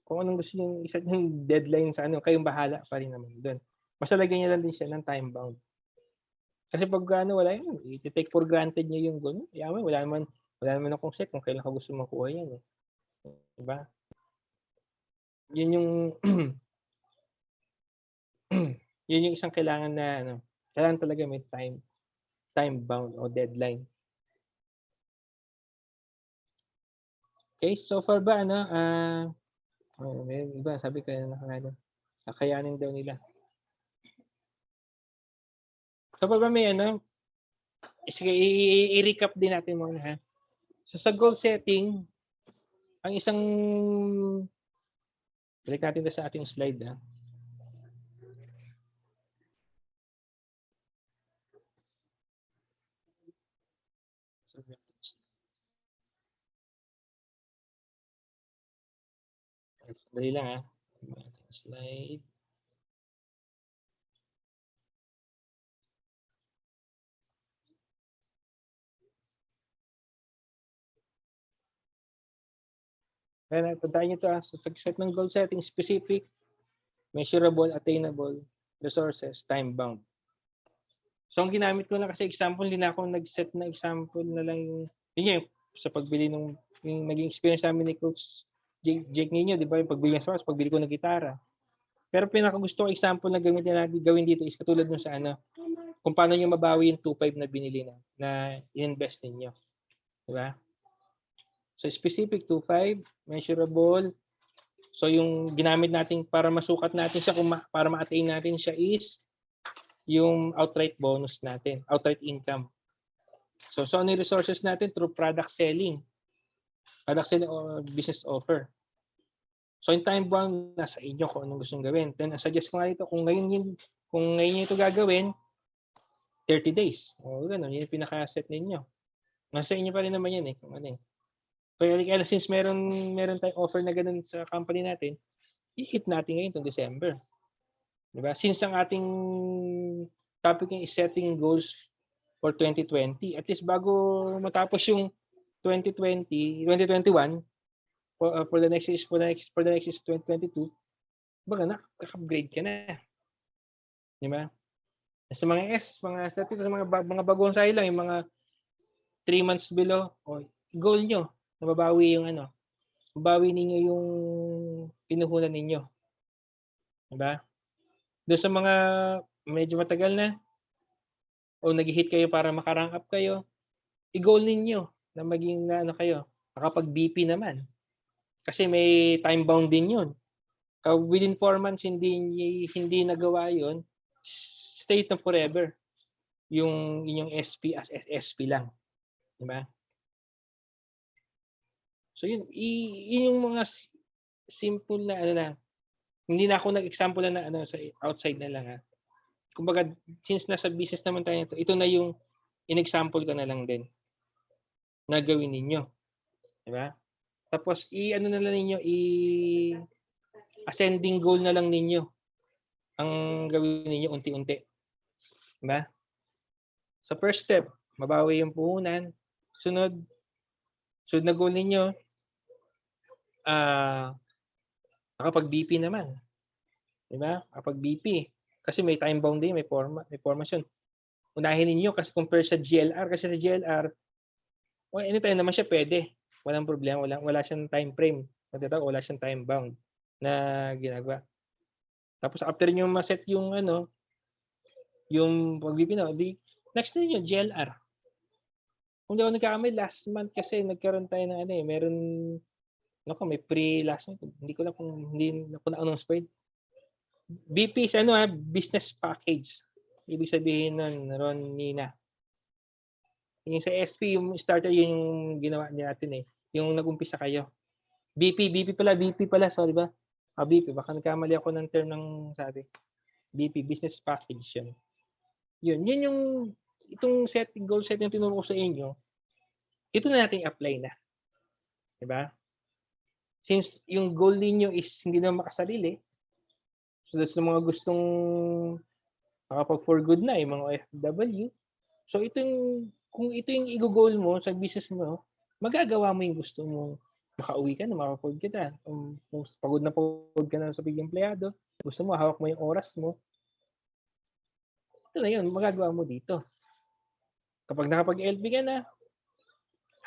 Speaker 2: kung anong gusto niyong i-set yung deadline sa ano, kayong bahala pa rin naman do'n. Basta lagyan niyo lang din siya ng time bound. Kasi pag ano, wala yun, ite-take for granted niyo yung gano'n, yaman wala naman akong set kung kailan ka gusto makuha yan, eh, 'di ba? Yun yung yun yung isang kailangan na ano, kailangan talaga may time bound o deadline. Okay, so far ba ano, may iba sabi kanina nga daw, kakayanin daw nila. So far ba may ano, sige i-recap din natin muna, ha. So sa goal setting, ang isang balik natin to sa ating slide, ha. Dali lang, ha. Slide. Ayan, tandaan niyo 'to, sa pag-set ng goal setting, specific, measurable, attainable, resources, time-bound. So, ang ginamit ko lang kasi example, hindi na ako nag-set na example na lang yun nga, sa pagbili yung naging experience namin ni Coach Jake ninyo, 'di ba, yung pagbili ng source, pagbili ko ng gitara. Pero pinakagusto ko example na gawin dito is katulad nung sa ano, kung paano niyo mabawi yung 2.5 na binili na ininvest ninyo, 'di ba? So, specific 2.5, measurable. So, yung ginamit natin para masukat natin siya, para ma-attain natin siya is yung outright bonus natin, outright income. So ano yung resources natin? Through product selling or business offer. So yung time bound, nasa inyo kung anong gustong gawin. Then, suggest ko nga ito, kung ngayon ito gagawin, 30 days. O gano'n, yun yung pinaka-set ninyo. Nasa inyo pa rin naman yan, eh, kung ano, eh. Kaya since meron tayong offer na gano'n sa company natin, i-hit natin ngayon itong December. 'Di ba? Since ang ating topic is setting goals for 2020, at least bago matapos yung 2021, for the next is 2022, baga nakaka-upgrade ka na, 'di ba? Sa mga bagong sayo lang, yung mga 3 months below, o goal nyo, na mabawi ninyo yung pinuhunan ninyo, 'di ba? Doon sa mga medyo matagal na o nag-hit kayo para maka-rank up kayo, i-goal ninyo na maging na ano kayo, makapag-BP naman. Kasi may time bound din 'yun. Within 4 months hindi nagawa 'yun, stay na forever yung inyong SP as SP lang, 'di ba? So 'yun, yun yung mga simple na ano na, hindi na ako nag-example na ano sa outside na lang, ha. Kumbaga since nasa business naman tayo nito, ito na yung in-example ko na lang din na gawin ninyo, 'di ba? Tapos i-ano na lang ninyo, ascending goal na lang ninyo ang gawin ninyo unti-unti, 'di ba? Sa first step, mabawi yung puhunan. Sunod na goal ninyo, makapag-BP naman, 'di ba? Makapag-BP. Kasi may time bound din, may formasyon. Unahin ninyo kasi compare sa GLR, kasi sa GLR, anytime naman siya pwede. Walang problema, wala siyang time frame. Wala siyang time bound na ginagawa. Tapos after niyo ma-set yung ano, yung pag-BP next na niyo GLR. Kung di ako nagkakamali, last month kasi nagkaroon tayo ng ano, eh, may last month, hindi ko alam kung hindi ko na-announce pa yun. BP is business package. Ibig sabihin nun, Ron, Nina. Yung sa SP, yung starter, yun yung ginawa natin, eh. Yung nag-umpisa kayo. BP pala, sorry ba? BP, baka nagkamali ako ng term ng sabi. BP, business package yun. Yun yung itong goal setting tinuro ko sa inyo, ito na natin apply na. 'Di ba? Since yung goal ninyo is hindi na makasarili, so sa mga gustong makapag for good na, yung mga OFW, so itong kung ito yung i-goal mo sa business mo, magagawa mo yung gusto mo. Makauwi ka na, maka-afford kita. Kung pagod ka na sa pag-empleyado, gusto mo, hawak mo yung oras mo, ito na yun, magagawa mo dito. Kapag nakapag-LB ka na,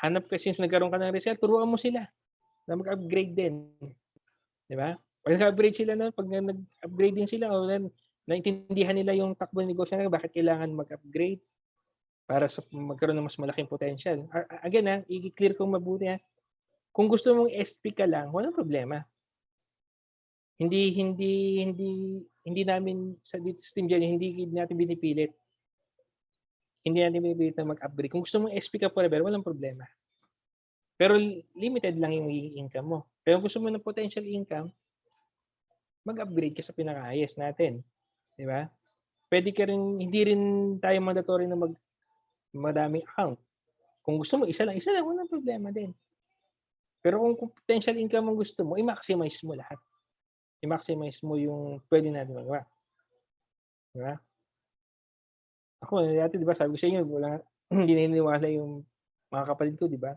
Speaker 2: hanap ka since nagkaroon ka ng result, turuan mo sila na mag-upgrade din. Di ba? Pag nag-upgrade sila na, pag nag-upgrade din sila, o naintindihan nila yung takbo ng negosyo nila, bakit kailangan mag-upgrade para sa magkaroon ng mas malaking potential. Again, i-clear ko mabuti. Kung gusto mong SP ka lang, walang problema. Hindi namin sa Team Gen, hindi natin binipilit. Hindi natin binipilit na mag-upgrade. Kung gusto mong SP ka forever, walang problema. Pero limited lang yung income mo. Pero kung gusto mo ng potential income, mag-upgrade ka sa pinakaayos natin. Di ba? Pwede ka rin, hindi rin tayo mandatory na madaming account. Kung gusto mo, isa lang, walang problema din. Pero kung potential income ang gusto mo, i-maximize mo lahat. I-maximize mo yung pwede natin magawa. Di ba? Ako, dati, di ba, sabi ko sa inyo, hindi naniniwala yung mga kapatid ko, di ba?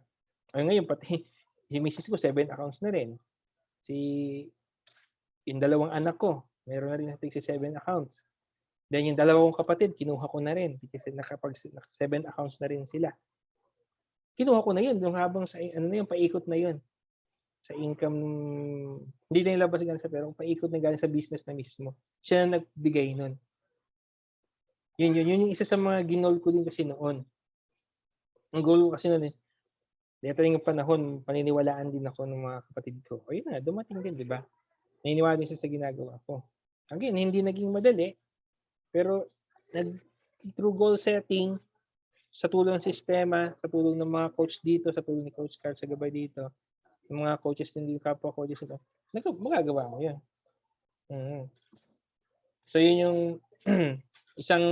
Speaker 2: Ay ngayon, pati yung misis ko, 7 accounts na rin. Yung dalawang anak ko, meron na rin na 7 accounts. Then yung dalawang kapatid, kinuha ko na rin. Kasi 7 accounts na rin sila. Kinuha ko na yun. Yung habang sa, paikot na yun. Sa income, hindi na ilabas galing sa pero paikot na galing sa business na mismo. Siya na nagbigay nun. Yun yung isa sa mga ginol ko din kasi noon. Ang goal ko kasi noon detaling yung panahon, paniniwalaan din ako ng mga kapatid ko. O yun na, dumating din, di ba? Naniniwala din siya sa ginagawa ko. Again, hindi naging madali, pero through goal setting, sa tulong ng sistema, sa tulong ng mga coach dito, sa tulong ni Coach Carl sa gabay dito, yung mga coaches din, kapwa coaches dito, magagawa mo yun. So yun yung isang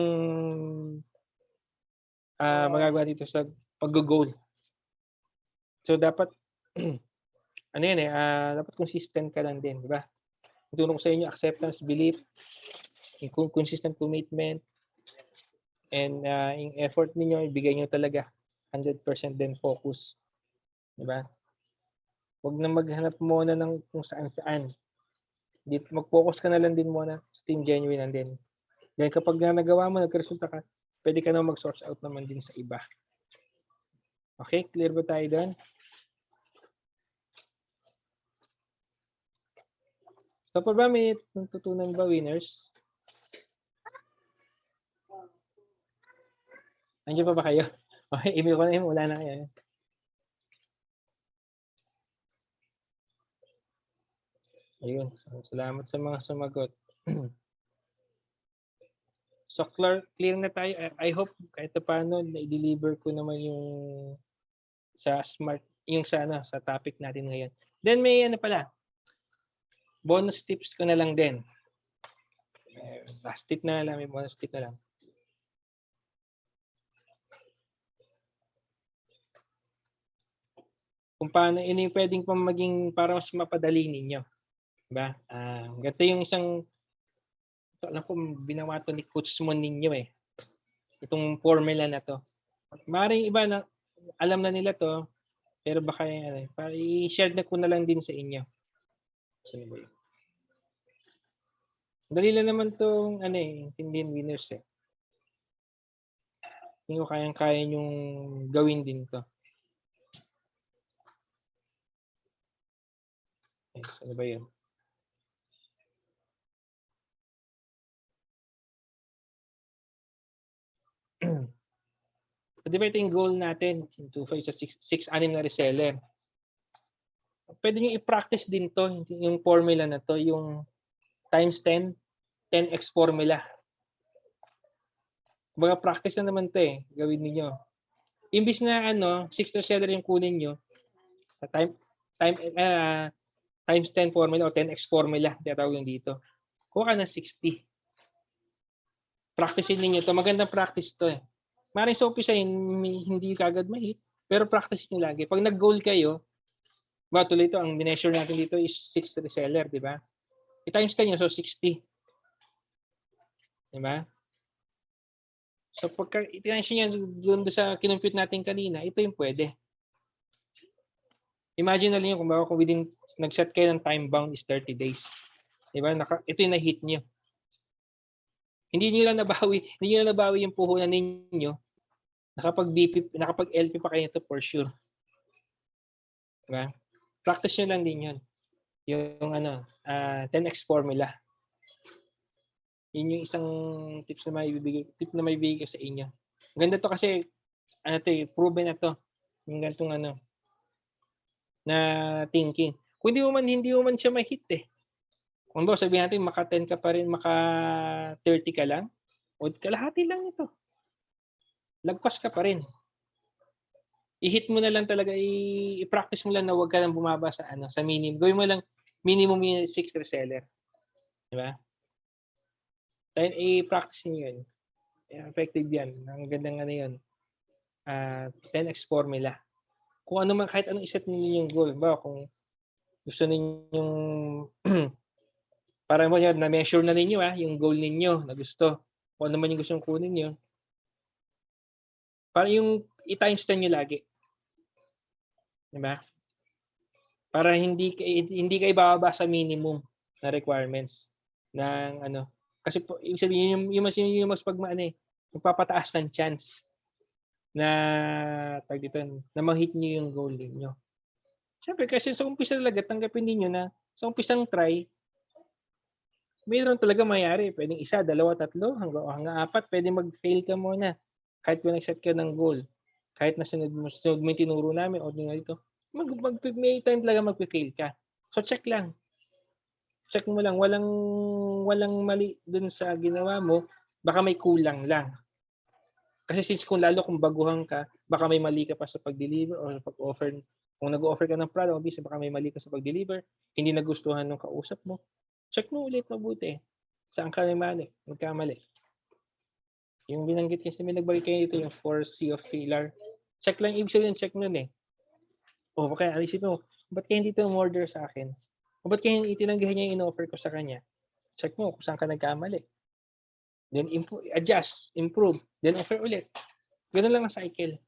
Speaker 2: magagawa dito sa pag-goal. So dapat dapat consistent ka lang din, di ba? Itulong ko sa inyo acceptance, belief, consistent commitment, and yung effort niyo ibigay niyo talaga 100% din focus. Di ba? Huwag na maghanap muna ng kung saan-saan. Mag-focus ka na lang din muna sa Team Genuine and din. Dahil kapag nagawa mo, nagresulta ka, pwede ka na mag-source out naman din sa iba. Okay? Clear ba tayo doon? So, pa ba may natutunan ba, winners? Andiyan pa ba kayo? Okay, email ko na yun. Wala na kayo. Ayun. Salamat sa mga sumagot. So, clear na tayo. I hope kahit paano na-deliver ko naman yung sa smart, yung sa topic natin ngayon. Then may pala. Bonus tips ko na lang din. Last tip na lang, may bonus tip na lang. Kung paano, yung pwedeng pang maging para mas mapadali ninyo. Diba? Ganito yung isang, alam ko, binawa to ni Coach Mon ninyo itong formula na to. Maaaring iba na, alam na nila to, pero baka para i-share na ko na lang din sa inyo. Sino ba yun? Dali lang naman itong intindihin, winners Hindi ko kayang-kaya yung gawin din to. Ano ba yun? So, di ba ito yung goal natin? 2-5 sa 6-anim na reseller. Pwede nyo i-practice din to, yung formula na to, yung times 10, 10x formula. Baga practice na naman to gawin niyo. Imbis na 6 reseller yung kunin nyo, sa times 10 formula o 10x formula, tinatawag yung dito. Kuha ka ng 60. Practicein niyo to. Magandang practice to Maring sa umpisa hindi kagad ma-hit, pero practice nyo lagi. Pag nag-goal kayo, tuloy ito, ang measure natin dito is 6 reseller, di ba? I-times 10 nyo, so 60. Di ba? So pagka itinensyon niya doon sa kinompute natin kanina, ito yung pwede. Imagine na lang kung baka within, nag-set kayo ng time bound is 30 days. Diba? Ito yung na-hit niyo. Hindi niyo lang nabawi yung puhunan ninyo. Nakapag-LP pa kayo ito for sure. Diba? Practice nyo lang din yun. Yung 10x formula. Yun yung isang tip na may bibigay ko sa inyo. Ganda to kasi, proven na to. Yung ganitong na thinking. Kung hindi mo man siya ma-hit eh. Kung ba, sabihin natin, maka 10 ka pa rin, maka 30 ka lang, o kalahati lang ito. Lagpas ka pa rin. I-hit mo na lang talaga, i-practice mo lang na huwag ka nang bumaba sa sa minimum. Gawin mo lang minimum yung 6 reseller. Di ba? Dahil i-practice niyo yun. Effective yan. Ang gandang yun. 10x formula. Kung ano man, kahit anong iset ninyo yung goal. Ba, kung gusto ninyong para mo yan, na-measure na ninyo yung goal ninyo na gusto. Kung ano man yung gustong kunin nyo. Para yung i-times 10 nyo lagi. Diba? Para hindi ka ibababa sa minimum na requirements ng Kasi po, ibig sabihin, yung mas magpapataas ng chance na na ma-hit nyo yung goal niyo. Siyempre, kasi sa umpisa talaga, tanggapin niyo na sa umpisang try, mayroon talaga mayari. Pwedeng 1, 2, 3, hanggang 4, pwede mag-fail ka muna. Kahit kung nag-set ka ng goal. Kahit na sunod mo yung tinuro namin, o dito, may time talaga mag-fail ka. So, check lang. Check mo lang. Walang mali dun sa ginawa mo. Baka may kulang lang. Kasi kung baguhan ka, baka may mali ka pa sa pag-deliver o pag-offer. Kung nag-offer ka ng product, obviously baka may mali ka sa pag-deliver, hindi nagustuhan ng kausap mo. Check mo ulit mabuti. Saan ka nagkamali? Yung binanggit kasi may nagbalik kayo ito, yung 4C of failure. Check lang, ibig sabihin check nun eh. O kaya alisip mo, ba't kaya hindi ito order sa akin? O ba't kaya itinanggihan niya yung in-offer ko sa kanya? Check mo kung saan ka nagkamali. Then adjust, improve, then offer ulit. Ganun lang ang cycle.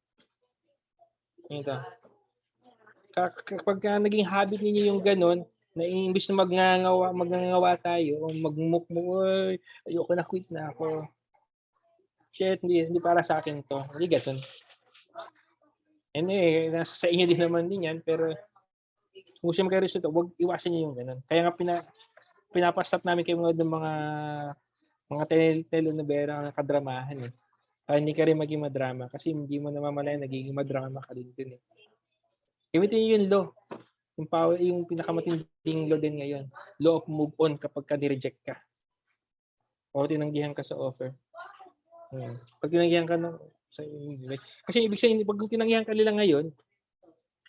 Speaker 2: Ito. Kapag naging habit ninyo yung ganun, na imbis na magngangawa tayo, o magmukmoy, ayoko na, quit na ako. Shit, hindi para sa akin to. Hindi ganun. Nasa sa inyo din naman din yan, pero kung gusto magka-resulta, huwag iwasan niyo yung ganun. Kaya nga pinapastop namin kayo ng mga telenovela na kadramahan eh. Para hindi ka rin maging madrama kasi hindi mo namamalayan nagiging madrama ka din dun eh. Gamitin niyo yung law. Yung power, yung pinakamatinding law din ngayon. Law of move on kapag ka ni-reject ka. O tinanggihan ka sa offer. Pag tinanggihan ka kasi ibig sabihin, pag tinanggihan ka nila ngayon,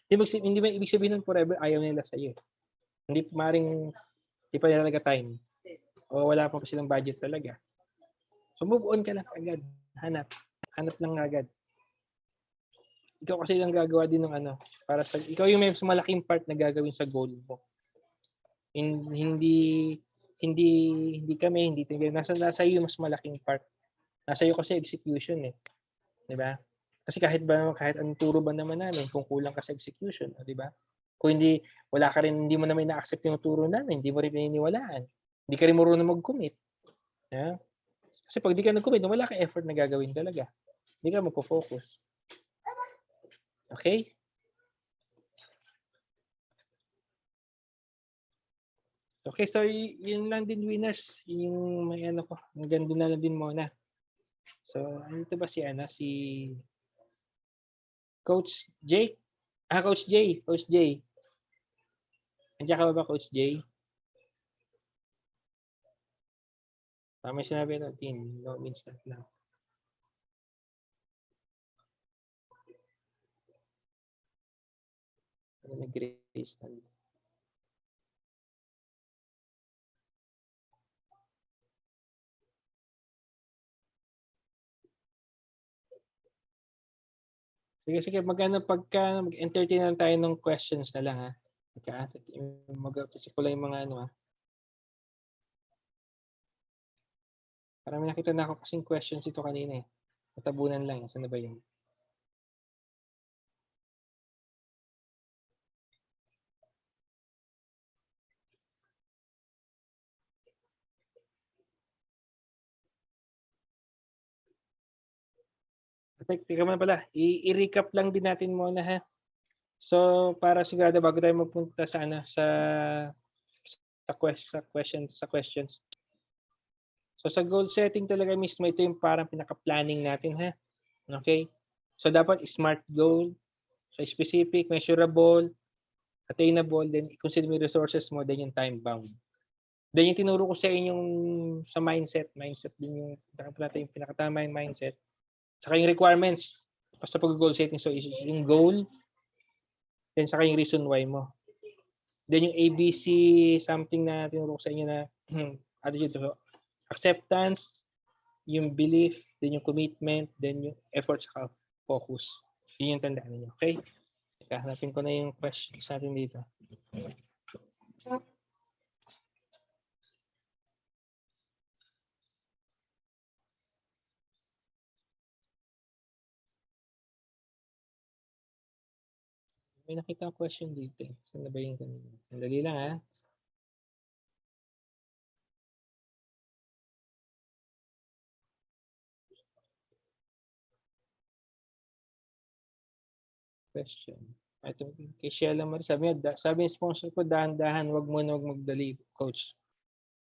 Speaker 2: hindi ba ibig sabihin nun forever ayaw nila sa iyo. Hindi maring di pa nila talaga time. O wala pa silang budget talaga. So move on ka na agad. Hanap lang agad. Ikaw kasi lang gagawa din ng para sa ikaw yung may malaking part na gagawin sa goal mo. Hindi kami, hindi nasa iyo mas malaking part. Nasa iyo kasi execution eh. 'Di ba? Kasi kahit anong turo ba naman namin kung kulang ka sa execution, 'di ba? Kung hindi mo naman na-accept yung turo namin, hindi mo rin pininiwalaan. Hindi ka rin marunong mag-commit. Yeah? Kasi pag di ka nag-commit, wala kang effort na gagawin talaga. Hindi ka magpo-focus. Okay? Okay, so yun lang din winners. Yung may ko. Hanggang doon na lang din muna. So, ito ba si Coach Jake? Coach Jay. Coach Jay. Andiyan ka ba, Coach Jay? May sinabi natin. No means that lang. Nag-raise na. Sige, mag-entertain lang tayo ng questions na lang ha. Mag-update ko lang yung mga Parang may nakita na ako kasing questions ito kanina eh. Matabunan lang. Saan na ba yun? Teka muna pala. I-recap lang din natin muna ha. So, para sigurado bago tayo magpunta sa ano sa questions. So sa goal setting talaga mismo ito yung parang pinaka-planning natin ha. Okay? So dapat smart goal, so specific, measurable, attainable, then i-consider mo yung resources mo, then yung time bound. Then yung tinuro ko sa inyong sa mindset din yung natin yung pinakatama yung mindset. Saka yung requirements sa pag-goal setting. So yung goal, then saka yung reason why mo. Then yung ABC something na tinuro ko sa inyo na ano dito, so, acceptance, yung belief, then yung commitment, then yung effort saka focus. Yun yung tandaan niyo. Okay? Teka, hanapin ko na yung questions natin dito. May nakita akong question dito eh. Saan na ba yung kanina? Sandali lang ha. Question. Ito, kay Sheila Marie, sabi ng sponsor ko, dahan-dahan, wag magdali, coach.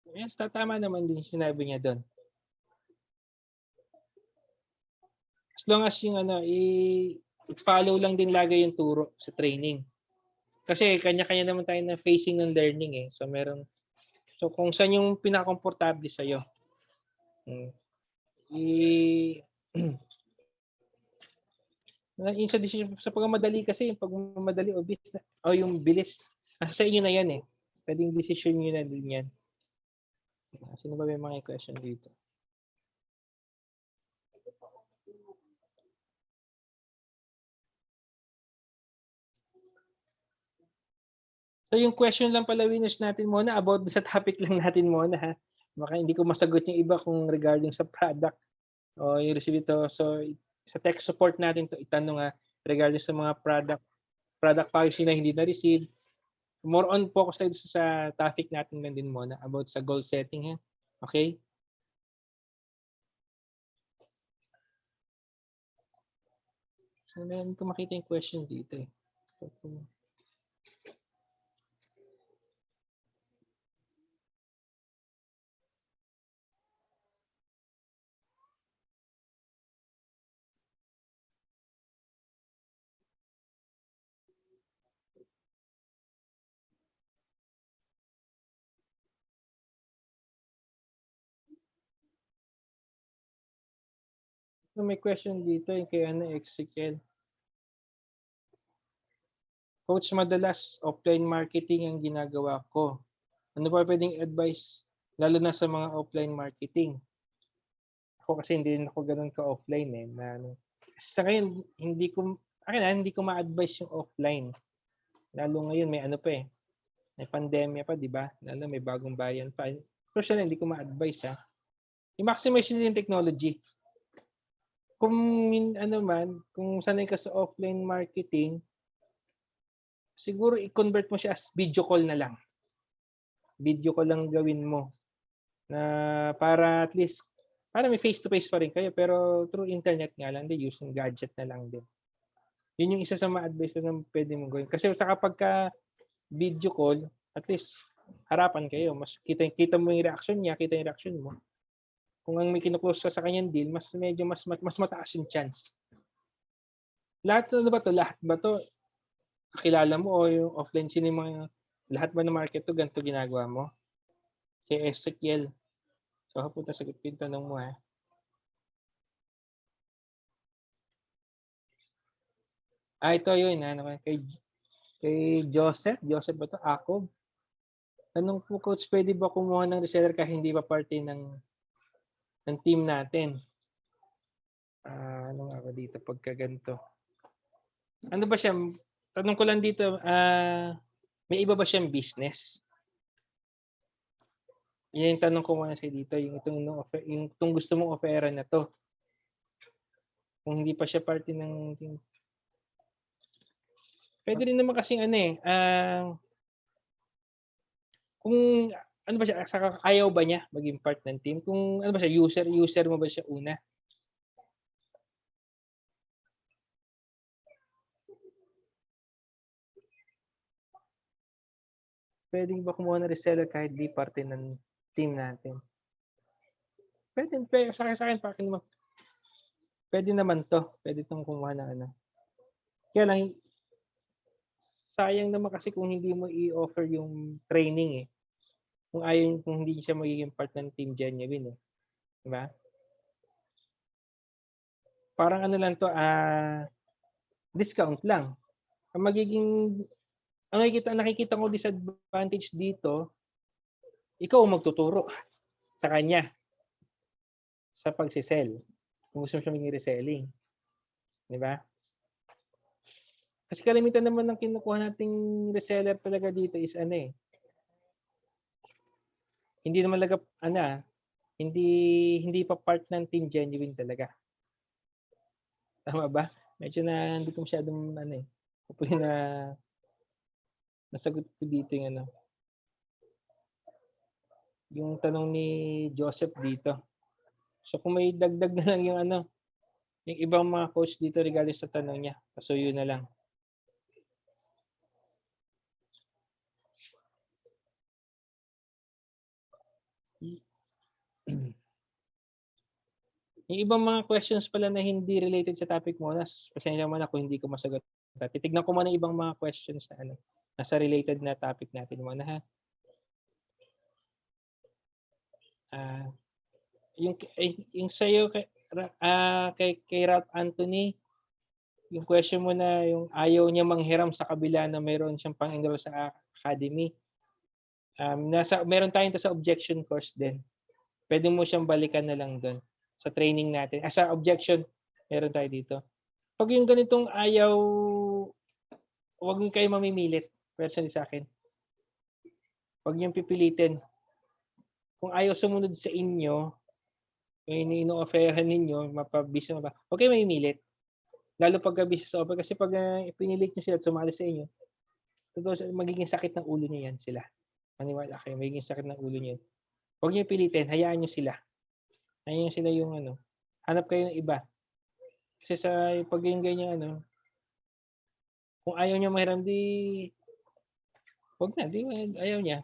Speaker 2: Yes, tatama naman din sinabi niya doon. As long as yung ano, i-follow lang din lagi yung turo sa training. Kasi kanya-kanya naman tayo na facing ng learning eh. So kung saan yung pinaka-komportable sa'yo. Yung sa decision sa pagmamadali kasi yung pagmamadali o bilis o yung bilis. Sa inyo na yan eh. Pwedeng decision niyo na din yan. Sino ba may mga question dito? So yung question lang pala winners natin muna about sa topic lang natin muna ha. Baka hindi ko masagot yung iba kung regarding sa product o yung receive ito. So sa tech support natin to itanong regarding sa mga product policy na hindi na-receive. More on focus tayo sa topic natin lang din muna about sa goal setting ha. Okay? So, meron ko makita yung question dito eh. So may question dito yung kay Ezekiel. Coach, madalas offline marketing ang ginagawa ko. Ano pa pwedeng advice lalo na sa mga offline marketing? Ako kasi hindi rin ako ganoon ka-offline eh. Sa ngayon, hindi ko ma-advise yung offline. Lalo ngayon may ano pa eh. May pandemya pa, di ba? Lalo may bagong bayan pa. Personally, hindi ko ma-advise ha. I-maximize din yung technology. Kung kung sanay ka sa offline marketing, siguro i-convert mo siya as video call na lang. Video call lang gawin mo. Na para at least, para may face-to-face pa rin kayo, pero through internet nga lang, using gadget na lang din. Yun yung isa sa ma-advise ko na pwede mong gawin. Kasi sa kapag ka video call, at least harapan kayo. Mas kita mo yung reaction niya, kita yung reaction mo. Kung ang may kinuklose sa kanyang deal, mas mataas yung chance. Lahat ba to? Kakilala mo o yung offline cinema, lahat ba ng market to ganito ginagawa mo? Si Ezekiel. So, punta sa yung tanong mo ha. Ito yun kay Joseph. Joseph ba to? Ako. Tanong po, coach, pwede ba kumuha ng reseller kahit hindi pa parte ng team natin? Ano nga ba dito pagka ganito? Ano ba siya? Tanong ko lang dito, may iba ba siyang business? Yan yung tanong ko muna sa dito, yung itong gusto mong ofera na to. Kung hindi pa siya parte ng team. Pwede rin naman kasing ano eh, kung ano ba siya, saka ayaw ba niya maging part ng team? Kung ano ba siya, user mo ba siya una? Pwedeng ba kumuha ng reseller kahit di parte ng team natin? Pwede, sa akin, pwede naman to. Pwede tong kumuha ng ano. Kaya lang, sayang naman kasi kung hindi mo i-offer yung training eh. Kung hindi siya magiging part ng team genuine eh. Diba? Parang ano lang to, discount lang. Ang nakikita ko disadvantage dito, ikaw ang magtuturo sa kanya sa pagsisell. Kung gusto mo siya maging reselling. Di ba? Kasi kalimitan naman ng kinukuha nating reseller talaga dito is ano eh. Hindi naman hindi pa part ng team genuine talaga. Tama ba? Medyo na hindi ko masyadong hopefully na nasagot ko dito yung tanong ni Joseph dito. So kung may dagdag na lang yung ibang mga coach dito regarding sa tanong niya, pasuyo na lang. Yung ibang mga questions pala na hindi related sa topic mo, pasensya mo na kung hindi ko masagot. Titignan ko muna yung ibang mga questions na nasa related na topic natin muna ha. Yung sa'yo kay Ralph Anthony, yung question mo na yung ayaw niya manghiram sa kabila na mayroon siyang pang-enroll sa academy. Meron tayong sa objection course din. Pwede mo siyang balikan na lang doon sa training natin. Sa objection, meron tayo dito. Pag yung ganitong ayaw, huwag niyo kayo mamimilit. Personally sa akin. Huwag niyong pipilitin. Kung ayaw sumunod sa inyo, yung ino-offeran ninyo, mapabisa ba? Huwag kayo mamimilit. Lalo pag business offer. Kasi pag pinilit nyo sila at sumali sa inyo, magiging sakit ng ulo niyo yan sila. Maniwala kayo, magiging sakit ng ulo niyo. Huwag niyo pilitin, hayaan niyo sila. Hayaan niyo sila yung hanap kayo ng iba. Kasi pag yung ganyan kung ayaw niya mahiram, huwag na, ayaw niya.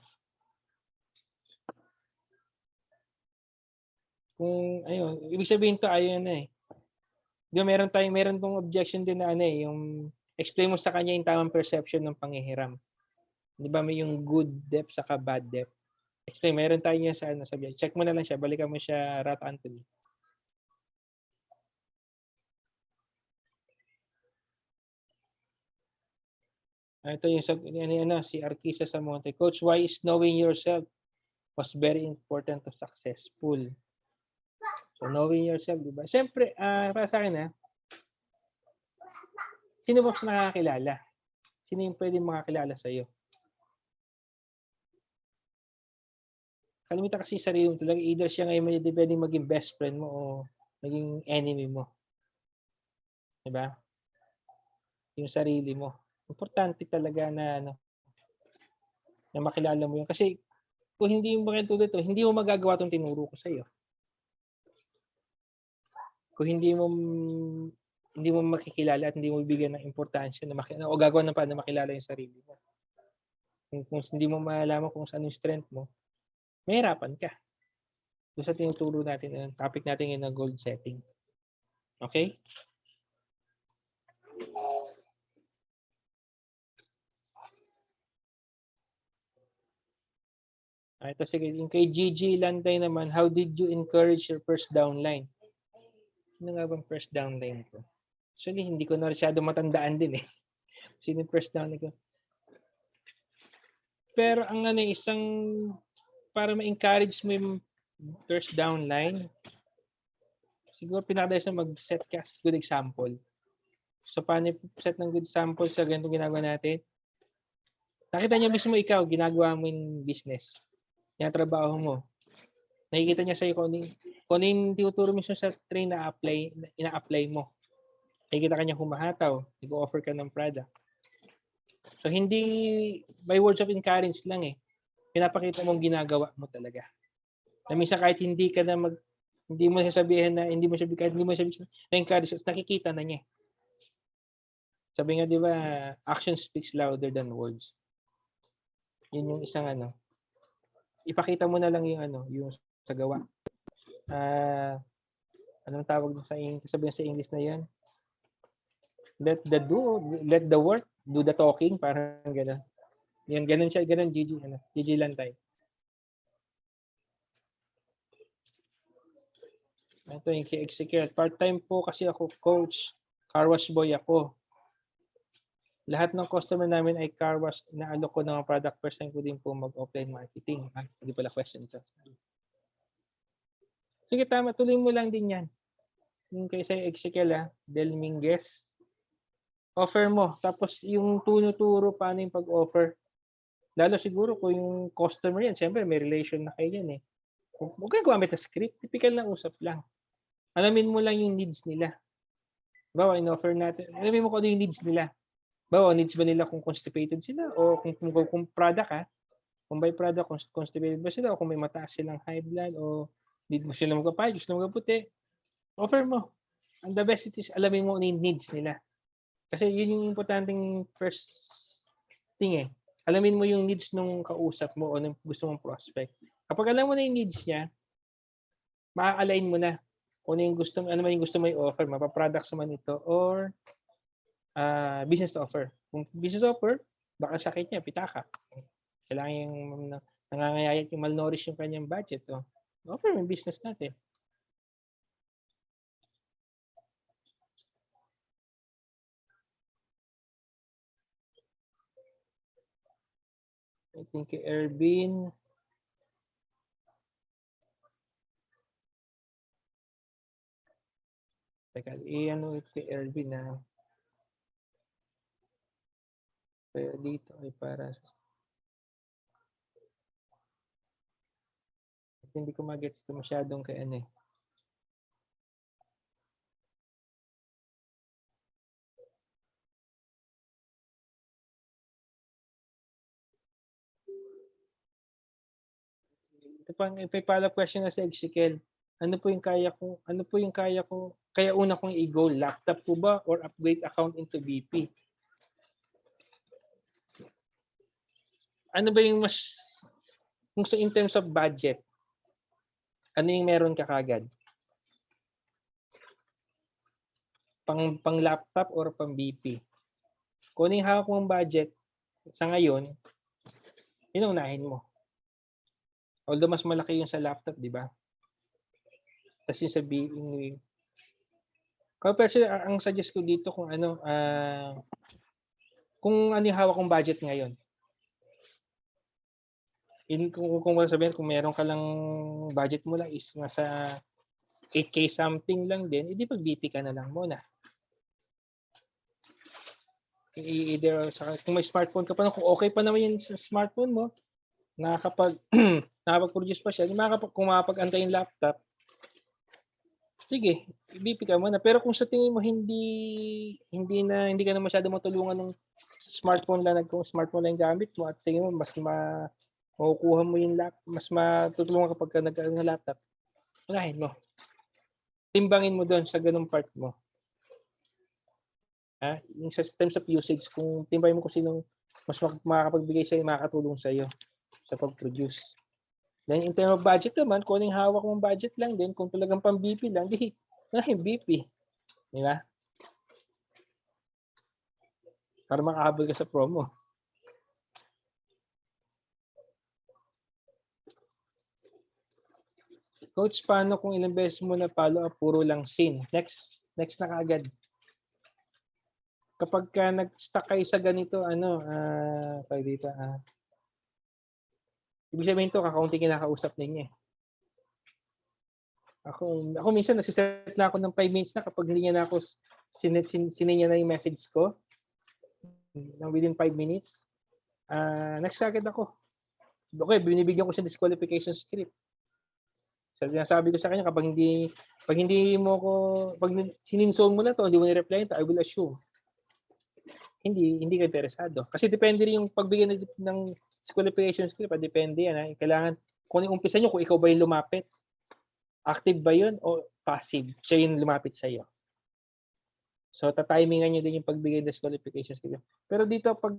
Speaker 2: Kung ayun, ibig sabihin to ayaw na eh. Di meron tong objection din na yung explain mo sa kanya yung tamang perception ng panghihiram. Di ba may yung good debt saka bad debt? Explain, meron tayo niya sa subject. Check mo na lang siya, balikan mo siya, Ralph Anthony. Ito yung si Arquisa Samonte. Coach, why is knowing yourself was very important to successful? So, knowing yourself, di ba? Siyempre, para sa akin sino ba nakakilala? Sino yung pwedeng makakilala sa'yo? Kalimitan kasi sarili mo talaga. Either siya ngayon pwedeng maging best friend mo o maging enemy mo. Diba? Yung sarili mo. Importante talaga na makilala mo yun. Kasi kung hindi mo makitulad ito, hindi mo magagawa itong tinuro ko sa'yo. Kung hindi mo makikilala at hindi mo bibigyan ng importansya o gagawa ng paano makilala yung sarili mo. Kung hindi mo malalaman kung saan yung strength mo, mahirapan ka. Doon sa tinuturo natin, topic natin yung goal setting. Okay? Ito sige, yung kay Gigi Lantay naman, how did you encourage your first downline? Sino nga bang first downline ko? Actually, hindi ko na masyado matandaan din eh. Sino yung first downline ko? Pero ang isang para ma-encourage mo yung first downline, siguro pinakadali sa mag-set ka good example. So, paano set ng good example sa ganitong ginagawa natin? Nakita niya mismo ikaw, ginagawa mo yung business. Yung trabaho mo. Nakikita niya sa'yo kung ano yung tinuturo mismo sa train na ina-apply mo. nakikita ka niya humahataw, nag-o-offer ka ng product. So hindi by words of encouragement lang eh. Pinapakita mong ginagawa mo talaga. Na minsan kahit hindi mo sasabihin na kahit hindi mo sabihin na encourage, nakikita na niya. Sabi nga 'di ba, action speaks louder than words. Yun yung isang ipakita mo na lang yung sa gawa. Anong tawag dun sabihin sa English na 'yan? Let the work do the talking, parang gano'n. Yan, gano'n siya, gano'n GG lang tayo. Ito yung kay Ezekiel. Part-time po kasi ako, coach. Car wash boy ako. Lahat ng customer namin ay car wash. Inaalok ko ng product person ko din po mag-offline marketing. Hindi pala question ito. Sige, tama. Tuloy mo lang din yan. Yung kay Ezekiel, Del Minguez. Offer mo. Tapos yung tunuturo paano yung pag-offer. Lalo siguro kung yung customer yan, siyempre may relation na kayo yan eh. Huwag kang gumamit ng script. Typical na usap lang. Alamin mo lang yung needs nila. Bawa, in-offer natin. Alamin mo kung ano yung needs nila. Bawa, needs ba nila kung constipated sila o kung product kung by product, constipated ba sila o kung may mataas silang high blood o need mo sila magpapayag, gusto mo magputi. Offer mo. And the best it is, alamin mo ano yung needs nila. Kasi yun yung importanteng first thing eh. Alamin mo yung needs nung kausap mo o nung gusto mong prospect. Kapag alam mo na yung needs niya, maa-align mo na kung ano man yung gusto mo i-offer, mapa-products man ito or business offer. Kung business offer, baka sakit niya, pitaka. Kailangan yung nangangayayat yung malnourished yung kanyang budget. Offer mo yung business natin. I think Ervin. Teka, kay Ervin na. Kaya dito ay para hindi ko magets ito masyadong kay Ito pang may follow-up question na sa Ezekiel. Ano po yung kaya ko, kaya una kong i-goal, laptop po ba or upgrade account into BP? Ano ba yung kung sa in terms of budget, ano yung meron ka kagad? Pang laptop or pang BP? Kung ano yung hawak mong budget sa ngayon, yun ang unahin mo. Although mas malaki yung sa laptop, di ba? Tapos yung sa BP, ang suggest ko dito kung kung ano yung hawak kong budget ngayon. Kung sabihin, kung meron ka lang budget mo lang is nasa 8K something lang din, edi pag-BP ka na lang muna. Either kung may smartphone ka pa, kung okay pa naman yung smartphone mo, nakakapag-produce pa siya, kung makapag-antay yung laptop, sige, BP ka muna. Pero kung sa tingin mo hindi ka na masyado matulungan ng smartphone lang yung gamit mo at tingin mo mas makukuha mo yung mas matutulungan kapag ka nagkaroon ng laptop, unahin mo. Timbangin mo doon sa ganung part mo. Yung sa terms of usage, kung timbangin mo kung sinong mas makakapagbigay sa'yo, makakatulong sa'yo sa pag-produce. Then in terms of budget naman, kung anong hawak mong budget lang din, kung talagang pang BP lang, di unahin BP. Di ba? Para makahabol ka sa promo. Coach, paano kung ilang beses mo na follow up, puro lang sin? Next na kaagad. Kapag ka nag-stuck kayo sa ganito, ibig sabihin to, kakaunti kinakausap ninyo. Ako minsan nasiset na ako ng 5 minutes na kapag hindi niya na ako sininya na yung message ko within 5 minutes. Next agad ako. Okay, binibigyan ko siya disqualification script. Sabi ko sa kanya, kapag hindi Pag hindi mo ko, pag sininzone mo na to, hindi mo ni-reply ito, I will assume. Hindi ka interesado. Kasi depende rin yung pagbigay ng qualifications ko, depende yan. Ha? Kailangan, kung yung umpisa nyo, kung ikaw ba yung lumapit, active ba yun o passive? Siya yung lumapit sa iyo. So, tatimingan nyo din yung pagbigay ng qualifications ko. Pero dito, pag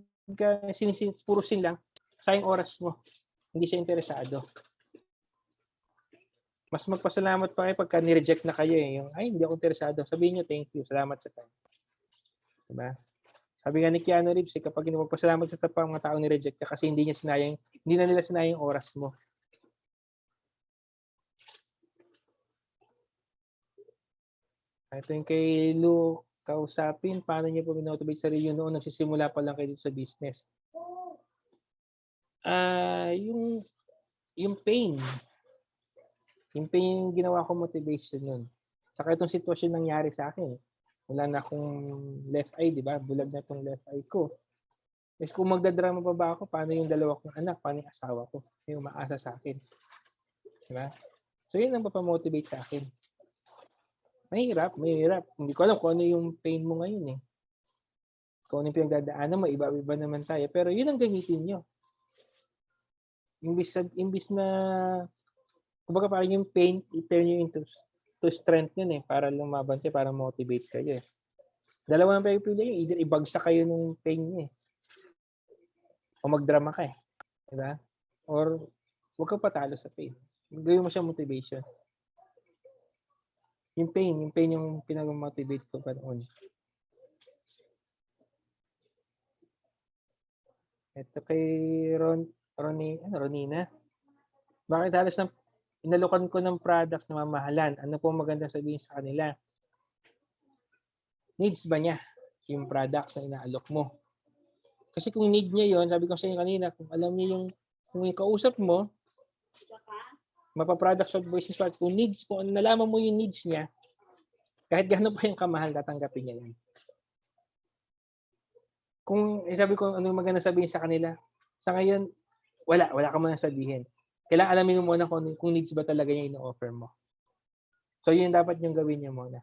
Speaker 2: puro sin lang, sayang oras mo. Hindi siya interesado. Mas magpasalamat pa kayo pagka ni-reject na kayo eh. Yung, ay, hindi ako interesado. Sabihin nyo, thank you. Salamat sa time. Diba? Sabi nga ni Keanu Reeves, kapag hindi mo pasalamat sa mga tao ni-reject ka kasi hindi na nila sinayang yung oras mo. Ito yung kay Lou kausapin, paano niyo po minotivate sarili nyo noon nagsisimula pa lang kayo dito sa business? Yung pain. Yung pain yung ginawa ko motivation nun. Saka itong sitwasyon nangyari sa akin. Wala na akong left eye, di ba? Bulag na itong left eye ko. Tapos kung magdadrama pa ba ako, paano yung dalawa kong anak, paano yung asawa ko, yung umaasa sa akin. Di ba? So yun ang papamotivate sa akin. Mahirap. Hindi ko alam kung ano yung pain mo ngayon eh. Kung ano yung pinagdadaanan mo, iba-iba naman tayo. Pero yun ang gamitin nyo. Imbis na kumbaga parang yung pain, i-turn nyo into strength yun eh, para lumaban kayo, para motivate kayo eh. Dalawa ang pagpili nyo, either ibagsak kayo nung pain nyo eh, o magdrama ka eh. Diba? Or huwag kang patalo sa pain. Gawin mo siya motivation. Yung pain yung pinag-motivate ko pa noon. Ito kay Ronina. Bakit halos inalukan ko ng products na mamahalan? Ano po maganda sabihin sa kanila? Needs ba niya yung products na inaalok mo? Kasi kung need niya yon, sabi ko sa inyo kanina, kung alam niya kung yung kausap mo, mapaproducts of business part, kung needs mo, nalaman mo yung needs niya, kahit gano'n pa yung kamahal, tatanggapin niya yan. Kung sabi ko, ano maganda sabihin sa kanila, sa ngayon, wala ka muna sabihin. Kailangan alamin mo muna kung needs ba talaga yung ino-offer mo. So, yun dapat yung gawin niya muna.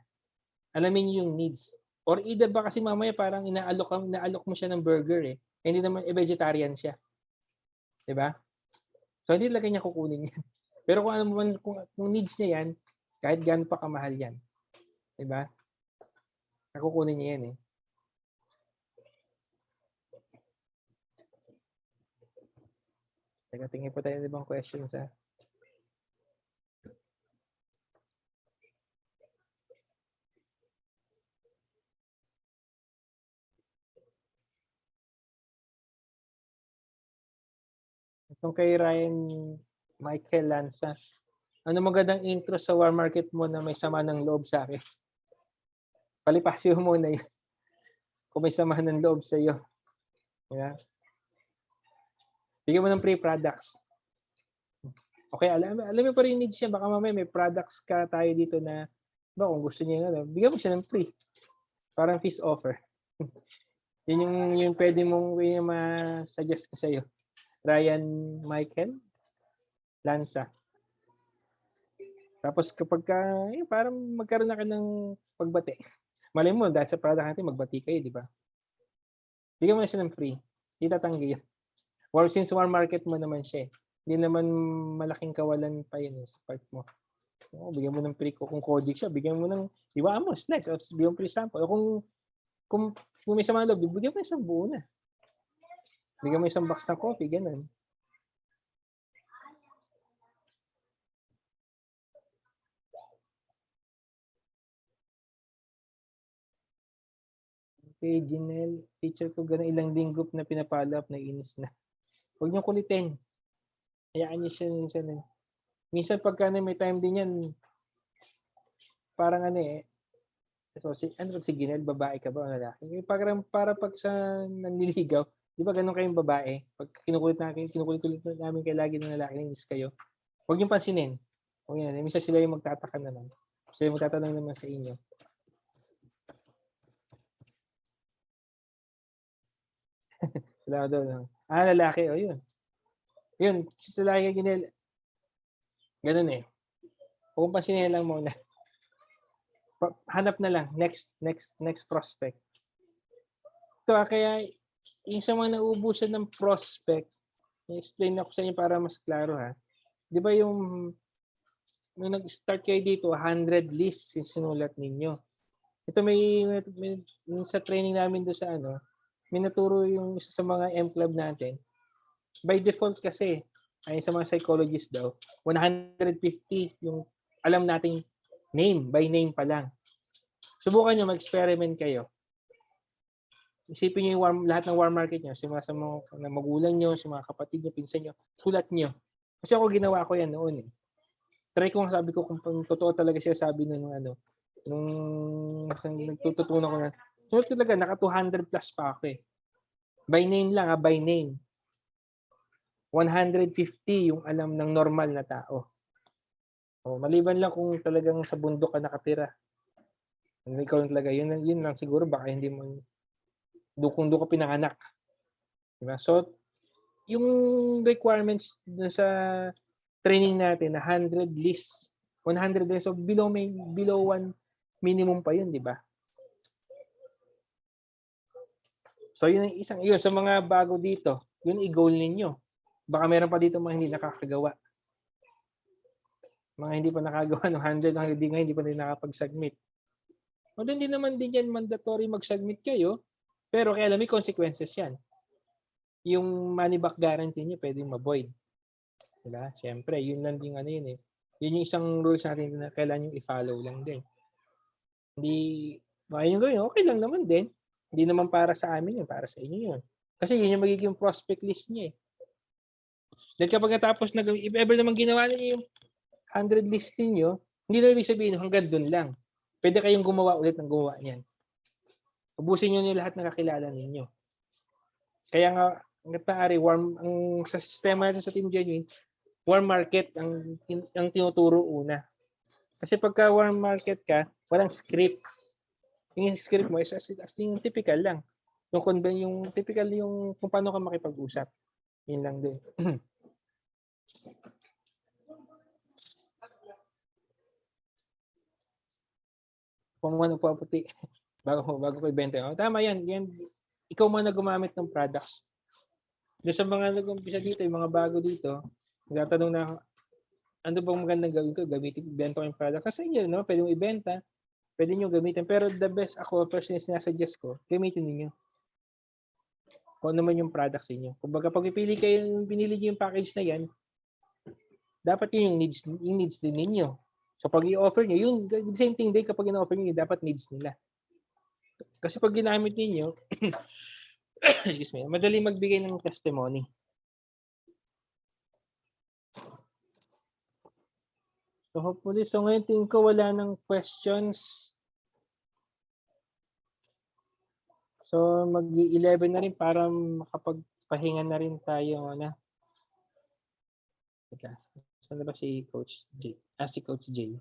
Speaker 2: Alamin niyo yung needs. Or either ba kasi mamaya parang inaalok mo siya ng burger eh. Hindi naman, vegetarian siya. Diba? So, hindi talaga niya kukunin yan. Pero kung ano man, kung needs niya yan, kahit gaano pa kamahal yan. Diba? Nakukunin niya yan eh. Teka, tingin po tayo ng ibang questions ha. Itong kay Ryan Michael Lanza. Ano magandang intro sa war market mo na may sama ng loob sa akin? Palipasyo mo na yun. Kung may sama ng loob sa iyo. Yeah. Bigyan mo ng free products. Okay, alam mo pa rin needs niya. Baka mamaya may products ka tayo dito na kung gusto niya, bigyan mo siya ng free. Parang feast offer. Yun yung pwede mong ma-suggest ko sa iyo. Ryan Michael Lanza. Tapos kapag parang magkaroon na ka ng pagbati. Malay mo, dahil sa product natin, magbati kayo, di ba? Bigyan mo na siya ng free. Hindi tatanggi yun. Or since war market mo naman siya, hindi naman malaking kawalan pa yun sa part mo. Bigyan mo ng free kung Kojic siya, bigyan mo ng, iwaan mo, snacks, o bigyan mo free sample. O kung may sama loob, bigyan mo isang buo na. Bigyan mo isang box na coffee, ganun. Okay, Janelle, teacher ko ganun ilang din group na pinapalo up na inis na. Huwag niyong kulitin. Hayaan niyo siya minsan eh. Minsan pagka may time din yan, parang so si Janelle, babae ka ba o lalaki? Para pag sa nanliligaw, di ba ganun kayong babae? Pag kinukulit namin kayo lagi ng lalaki, inis kayo. Huwag niyong pansinin. Huwag yan. Minsan sila yung magtataka naman. Sila yung magtatanong naman sa inyo. Sila doon. Lalaki. O yun. Yun. Sa lalaki kay Janelle, ganun eh. Huwag pansinin lang muna. hanap na lang next prospect. Ito kaya yung sa mga nauubusan ng prospects, i-explain ako sa inyo para mas klaro ha. 'Di ba yung nung nag-start kayo dito, 100 lists yung sinulat ninyo. Ito may sa training namin do sa ano, may naturo yung isa sa mga M Club natin. By default kasi, ayon sa mga psychologists daw, 150 yung alam nating name, by name pa lang. Subukan nyo, mag-experiment kayo. Isipin nyo yung lahat ng warm market nyo, sa mga magulang nyo, sa mga kapatid nyo, pinsan nyo, sulat nyo. Kasi ako ginawa ko yan noon eh. Try ko sabi ko kung totoo talaga siya sabi nung nagtututunan ko na. Sulat ko talaga, naka 200 plus pa ako eh. By name lang by name. 150 yung alam ng normal na tao. O, maliban lang kung talagang sa bundok ka nakatira. Ikaw lang talaga, yun lang siguro, baka hindi mo, kung doon ka pinanganak. Diba? So, yung requirements dun sa training natin na 100 lists, 100 lists, so below 1 minimum pa yun, di ba? So, yun sa mga bago dito, yun i-goal ninyo. Baka meron pa dito mga hindi nakakagawa. Mga hindi pa nakagawa ng 100, hindi pa rin nakapag-submit. O hindi naman din yan mandatory mag-submit kayo, pero kaya alam, may consequences yan. Yung money back guarantee nyo pwedeng ma-void. Diba? Siyempre, yun lang din yun eh. Yun yung isang rules natin na kailangan yung i-follow lang din. Hindi, baka yung gawin, okay lang naman din. Hindi naman para sa amin yun, para sa inyo yun. Kasi yun yung magiging prospect list niya eh. Dahil kapag natapos na, if ever naman ginawa niyo yung 100 list niyo, hindi na ibig sabihin hanggang dun lang. Pwede kayong gumawa ulit ng gumawa niyan. Ubusin niyo lahat ng kakilala ninyo. Kaya nga, ang sa sistema natin sa Team Genuine, warm market ang tinuturo una. Kasi pagka warm market ka, walang script. Yung script mo is as yung typical lang. Yung typical yung kung paano ka makipag-usap. Yun lang din. Kung ano po puti bago ko ibenta. Tama yan. Ikaw muna gumamit ng products. Doon sa mga nag-umpisa dito, yung mga bago dito, nagtatanong na, ano bang magandang gawin ko? Ibenta ko yung product. Kasi yun, no? Pwede mo ibenta, pwede nyo gamitin. Pero the best ako, personally, sinasuggest ko, gamitin niyo kung ano man yung products niyo. Kung baga, pag pinili nyo yung package na yan, dapat yun yung needs din ninyo. So, pag i-offer nyo, yun, the same thing din kapag i-offer nyo, dapat needs nila. Kasi pag ginamit ninyo, excuse me, madali magbigay ng testimony. So hopefully, ngayon tingin ko wala ng questions. So mag-11 na rin para makapagpahinga na rin tayo na. Teka, saan na ba si Coach J? Si Coach J.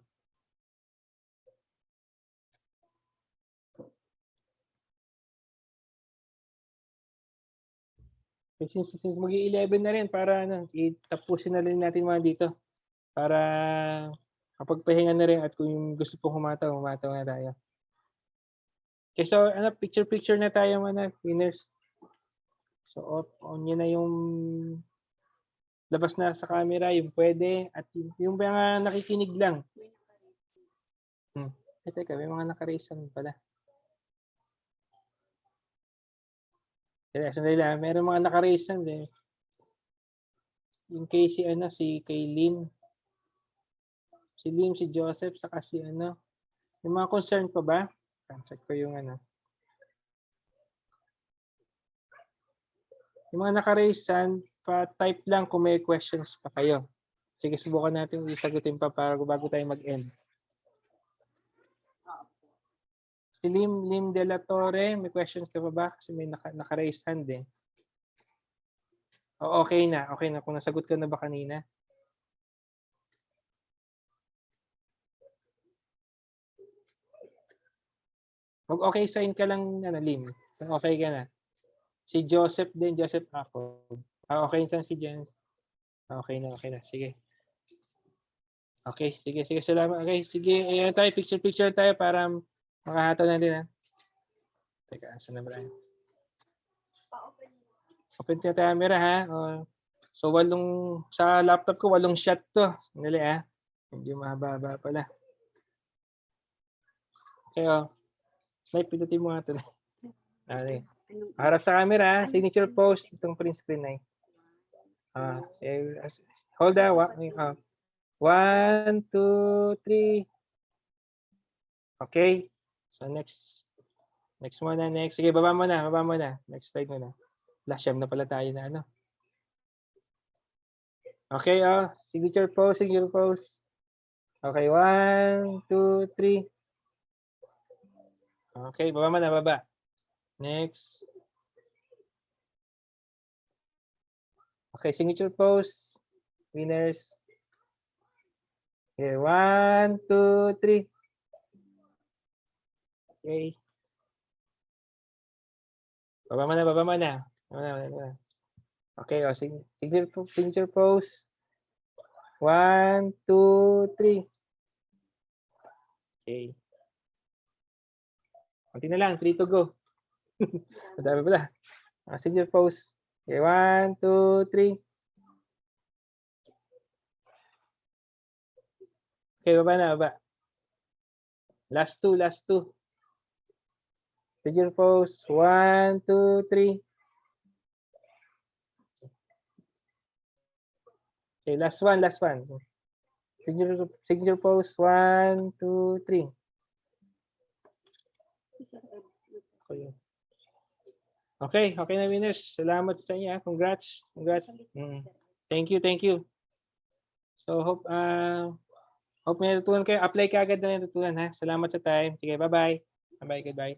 Speaker 2: Since mag-11 na rin para itapusin na rin natin mga dito. Para kapagpahinga na rin at kung gusto pong humataw na tayo. Okay, so picture na tayo mga winners. So on yun na yung labas na sa camera, yung pwede at yung mga nakikinig lang. Teka, may mga naka-raise pala. Sandali lang, meron mga naka-raise eh. Yung kay si Kaylin. Si Lim, si Joseph, saka si Yung mga concern pa ba? Check ko yung Yung mga naka-raise pa-type lang kung may questions pa kayo. Sige, subukan natin isagutin pa para bago tayo mag-end. Si Lim De La Torre, may questions ka pa ba? Kasi may naka-raise hand eh. Okay na. Kung nasagot ka na ba kanina? Okay, sign ka lang Lim. Okay ka na. Si Joseph din, Joseph ako. Okay saan si Jens? Okay na. Sige. Okay, sige, sige, salamat. Okay, sige, ayan tayo, picture tayo para makahataw natin, ha. Teka, saan na ba tayo? Open yung camera, ha. So, sa laptop ko, 8 shot to. Sandali, ha. Medyo mahaba pala. Okay, Slide, pindutin mo nga ito. Harap sa camera, ha. Signature pose, itong print screen ay. Hold on. 1, 2, 3. Okay. So, next muna, next. Sige, baba mo na. Next slide mo na. Siyam na pala tayo na ano. Okay, signature pose. Okay, 1, 2, 3. Okay, baba mo na, baba. Next. Okay, signature pose. Winners. Okay, 1, 2, 3. Okay. Baba mo na. Okay, signature pose. 1, 2, 3. Okay. Konti na lang, 3 to go. Madami pala. Signature pose. Okay, 1, 2, 3. Okay, baba. Last two. Signature pose. 1, 2, 3. Okay, last one. Signature pose. 1, 2, 3. Okay na, winners. Salamat sa inyo. Congrats. Thank you. So hope may natutunan kayo. Apply ka agad na natutunan, ha. Salamat sa time. Sige, bye-bye. Goodbye.